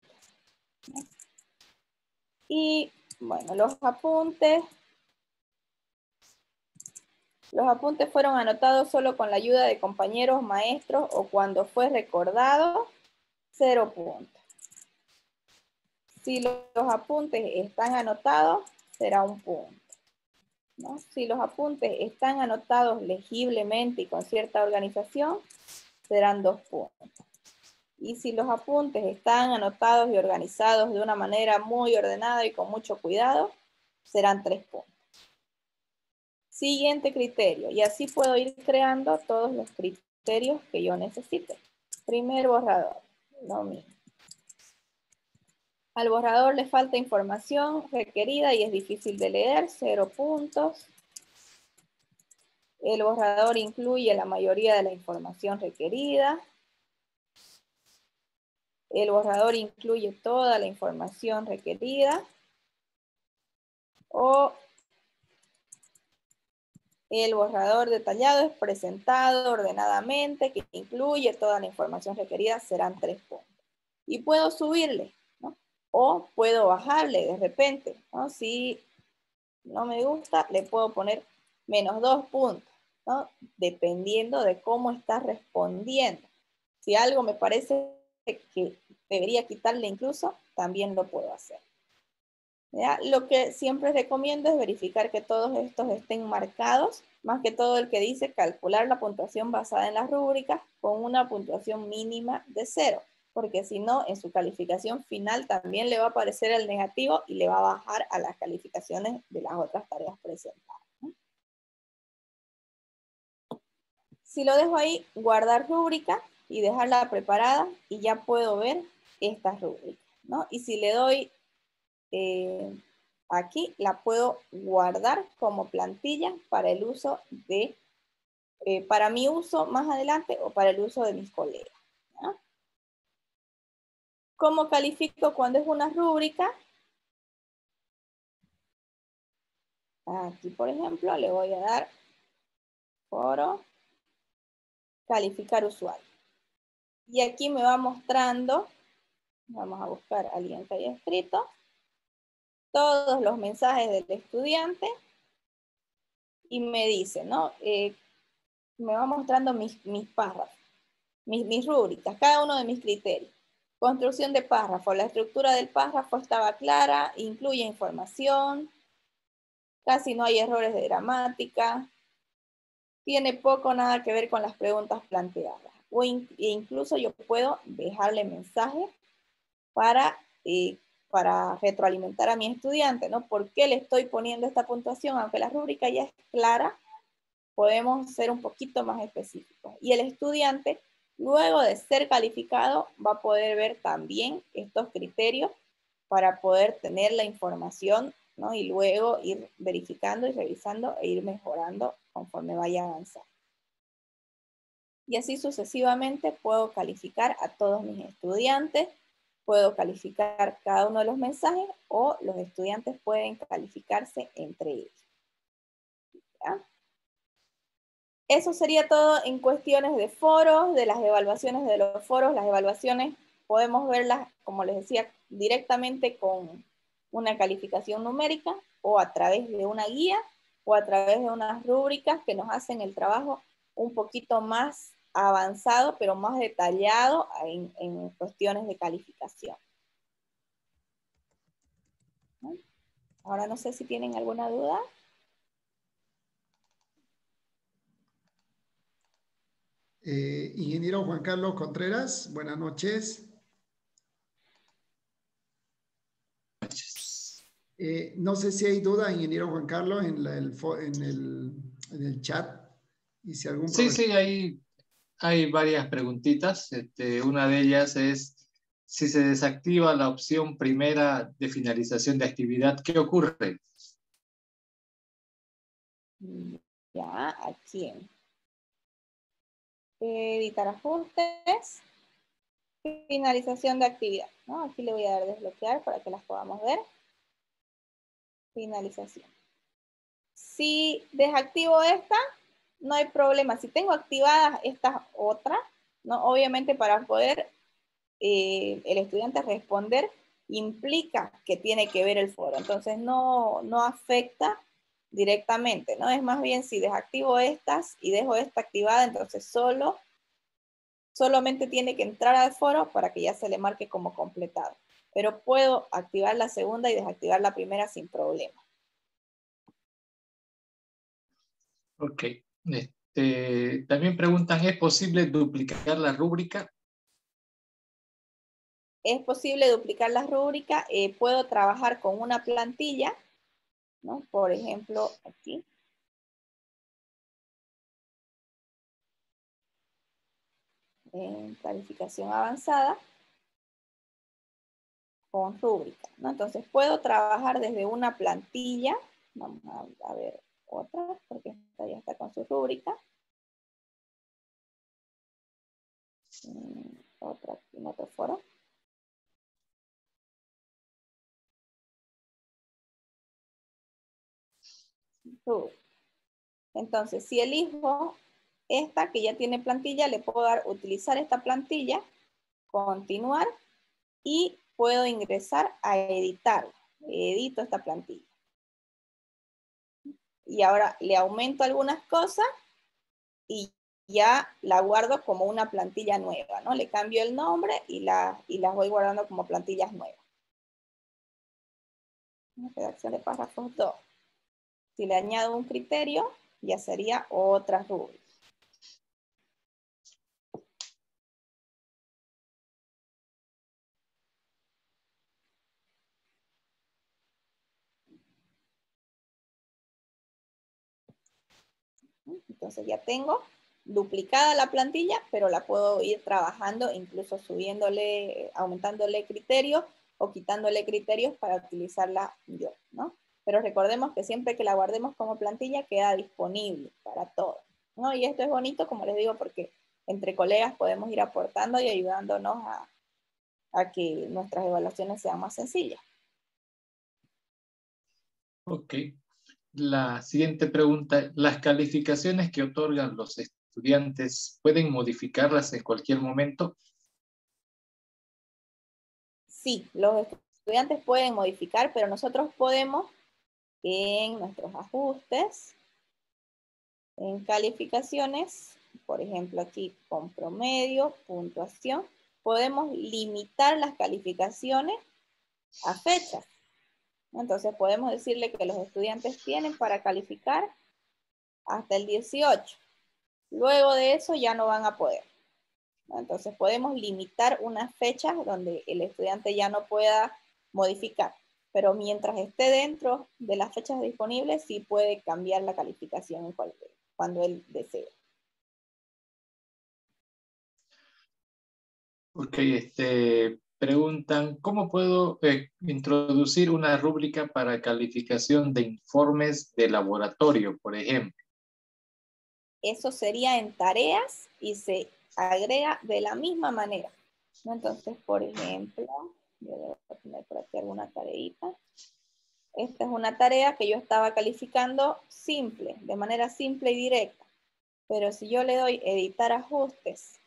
Y bueno, los apuntes fueron anotados solo con la ayuda de compañeros, maestros o cuando fue recordado, 0 puntos. Si los apuntes están anotados, será 1 punto. ¿No? Si los apuntes están anotados legiblemente y con cierta organización, serán 2 puntos. Y si los apuntes están anotados y organizados de una manera muy ordenada y con mucho cuidado, serán 3 puntos. Siguiente criterio, y así puedo ir creando todos los criterios que yo necesite. Primer borrador, lo mismo. Al borrador le falta información requerida y es difícil de leer, 0 puntos. El borrador incluye la mayoría de la información requerida. El borrador incluye toda la información requerida. O el borrador detallado es presentado ordenadamente, que incluye toda la información requerida, serán 3 puntos. Y puedo subirle, ¿no? o puedo bajarle de repente, ¿no? Si no me gusta, le puedo poner -2 puntos, ¿no? Dependiendo de cómo está respondiendo. Si algo me parece que debería quitarle incluso, también lo puedo hacer. ¿Ya? Lo que siempre recomiendo es verificar que todos estos estén marcados, más que todo el que dice calcular la puntuación basada en las rúbricas con una puntuación mínima de 0, porque si no, en su calificación final también le va a aparecer el negativo y le va a bajar a las calificaciones de las otras tareas presentadas, ¿no? Si lo dejo ahí, guardar rúbrica y dejarla preparada y ya puedo ver estas rúbricas, ¿no? Y si le doy aquí, la puedo guardar como plantilla para el uso de, para mi uso más adelante o para el uso de mis colegas, ¿no? ¿Cómo califico cuando es una rúbrica? Aquí, por ejemplo, le voy a dar foro, calificar usuario. Y aquí me va mostrando, vamos a buscar a alguien que haya escrito, todos los mensajes del estudiante y me dice, ¿no? Me va mostrando mis párrafos, mis rúbricas, cada uno de mis criterios. Construcción de párrafo, la estructura del párrafo estaba clara, incluye información, casi no hay errores de gramática, tiene poco o nada que ver con las preguntas planteadas. E incluso yo puedo dejarle mensaje para retroalimentar a mi estudiante, ¿no? ¿Por qué le estoy poniendo esta puntuación? Aunque la rúbrica ya es clara, podemos ser un poquito más específicos. Y el estudiante, luego de ser calificado, va a poder ver también estos criterios para poder tener la información, ¿no? Y luego ir verificando y revisando e ir mejorando conforme vaya avanzando. Y así sucesivamente puedo calificar a todos mis estudiantes, puedo calificar cada uno de los mensajes o los estudiantes pueden calificarse entre ellos. ¿Ya? Eso sería todo en cuestiones de foros, de las evaluaciones de los foros. Las evaluaciones podemos verlas, como les decía, directamente con una calificación numérica o a través de una guía o a través de unas rúbricas que nos hacen el trabajo un poquito más avanzado, pero más detallado en cuestiones de calificación. ¿No? Ahora no sé si tienen alguna duda. Ingeniero Juan Carlos Contreras, buenas noches. No sé si hay duda, ingeniero Juan Carlos, en el chat. Y si algún Sí, profesor... sí, hay varias preguntitas. Una de ellas es, si se desactiva la opción primera de finalización de actividad, ¿qué ocurre? Ya, aquí. Editar ajustes. Finalización de actividad, ¿no? Aquí le voy a dar desbloquear para que las podamos ver. Finalización. Si desactivo esta, no hay problema. Si tengo activadas estas otras, ¿no? Obviamente para poder el estudiante responder, implica que tiene que ver el foro. Entonces no afecta directamente, ¿no? Es más bien si desactivo estas y dejo esta activada, entonces solamente tiene que entrar al foro para que ya se le marque como completado. Pero puedo activar la segunda y desactivar la primera sin problema. Ok. También preguntan, ¿es posible duplicar la rúbrica? Es posible duplicar la rúbrica. Puedo trabajar con una plantilla, ¿no? Por ejemplo, aquí. En calificación avanzada. Con rúbrica, ¿no? Entonces puedo trabajar desde una plantilla. Vamos a ver otra, porque esta ya está con su rúbrica. Otra en otro foro. Entonces, si elijo esta que ya tiene plantilla, le puedo dar utilizar esta plantilla, continuar, y puedo ingresar a editar. Edito esta plantilla. Y ahora le aumento algunas cosas y ya la guardo como una plantilla nueva, ¿no? Le cambio el nombre y las voy guardando como plantillas nuevas. Redacción de párrafos 2. Si le añado un criterio, ya sería otra rúbrica. Entonces ya tengo duplicada la plantilla, pero la puedo ir trabajando, incluso subiéndole, aumentándole criterios o quitándole criterios para utilizarla yo, ¿no? Pero recordemos que siempre que la guardemos como plantilla queda disponible para todos, ¿no? Y esto es bonito, como les digo, porque entre colegas podemos ir aportando y ayudándonos a que nuestras evaluaciones sean más sencillas. Ok. La siguiente pregunta, ¿las calificaciones que otorgan los estudiantes pueden modificarlas en cualquier momento? Sí, los estudiantes pueden modificar, pero nosotros podemos en nuestros ajustes, en calificaciones, por ejemplo aquí con promedio, puntuación, podemos limitar las calificaciones a fechas. Entonces podemos decirle que los estudiantes tienen para calificar hasta el 18. Luego de eso ya no van a poder. Entonces podemos limitar unas fechas donde el estudiante ya no pueda modificar. Pero mientras esté dentro de las fechas disponibles, sí puede cambiar la calificación cuando él desee. Ok, preguntan, ¿cómo puedo introducir una rúbrica para calificación de informes de laboratorio, por ejemplo? Eso sería en tareas y se agrega de la misma manera, ¿no? Entonces, por ejemplo, yo debo poner por aquí alguna tareita. Esta es una tarea que yo estaba calificando simple, de manera simple y directa. Pero si yo le doy editar ajustes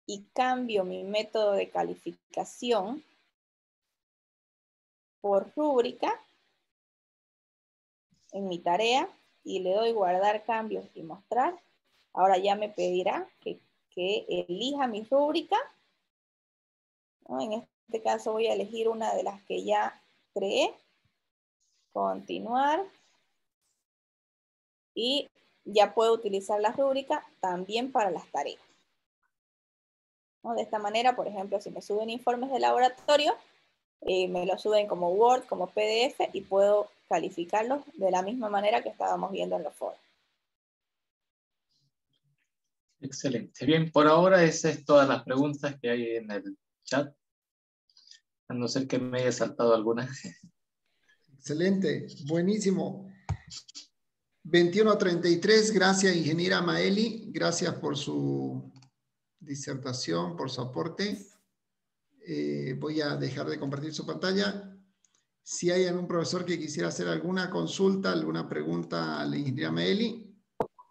y cambio mi método de calificación por rúbrica en mi tarea y le doy guardar cambios y mostrar, ahora ya me pedirá que elija mi rúbrica, ¿no? En este caso voy a elegir una de las que ya creé, continuar, y ya puedo utilizar la rúbrica también para las tareas, ¿no? De esta manera, por ejemplo, si me suben informes de laboratorio, me lo suben como Word, como PDF, y puedo calificarlos de la misma manera que estábamos viendo en los foros. Excelente. Bien, por ahora esas es todas las preguntas que hay en el chat. A no ser que me haya saltado alguna. Excelente, buenísimo. 21:33, gracias ingeniera Maeli, gracias por su disertación, por su aporte. Voy a dejar de compartir su pantalla. Si hay algún profesor que quisiera hacer alguna consulta, alguna pregunta a la ingeniera Maeli,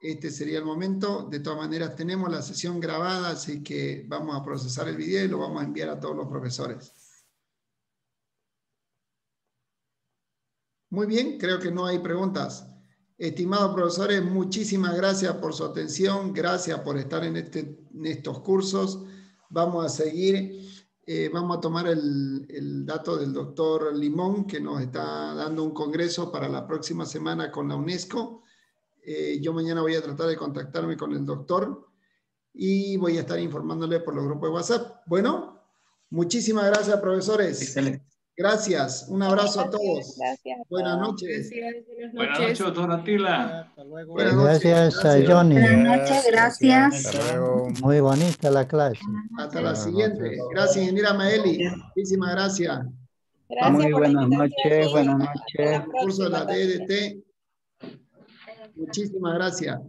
este sería el momento. De todas maneras, tenemos la sesión grabada, así que vamos a procesar el video y lo vamos a enviar a todos los profesores. Muy bien, creo que no hay preguntas. Estimados profesores, muchísimas gracias por su atención, gracias por estar en estos cursos. Vamos a seguir, vamos a tomar el dato del doctor Limón, que nos está dando un congreso para la próxima semana con la UNESCO. Yo mañana voy a tratar de contactarme con el doctor y voy a estar informándole por los grupos de WhatsApp. Bueno, muchísimas gracias, profesores. Excelente. Gracias, un abrazo a todos. Gracias a Buenas todos. noches. Gracias, buenas Buenas noches. noches, doctor Atila. Hasta luego. Buenas noches. Gracias a Gracias. Johnny. Buenas noches, gracias. Hasta luego. Muy bonita la clase. Hasta la Buenas siguiente. noches. Gracias, ingeniera Maeli. Muchísimas gracias. Gracias Muy por la buenas invitación noches, y buenas hasta noches. la Curso de próxima la también. DDT. Muchísimas gracias.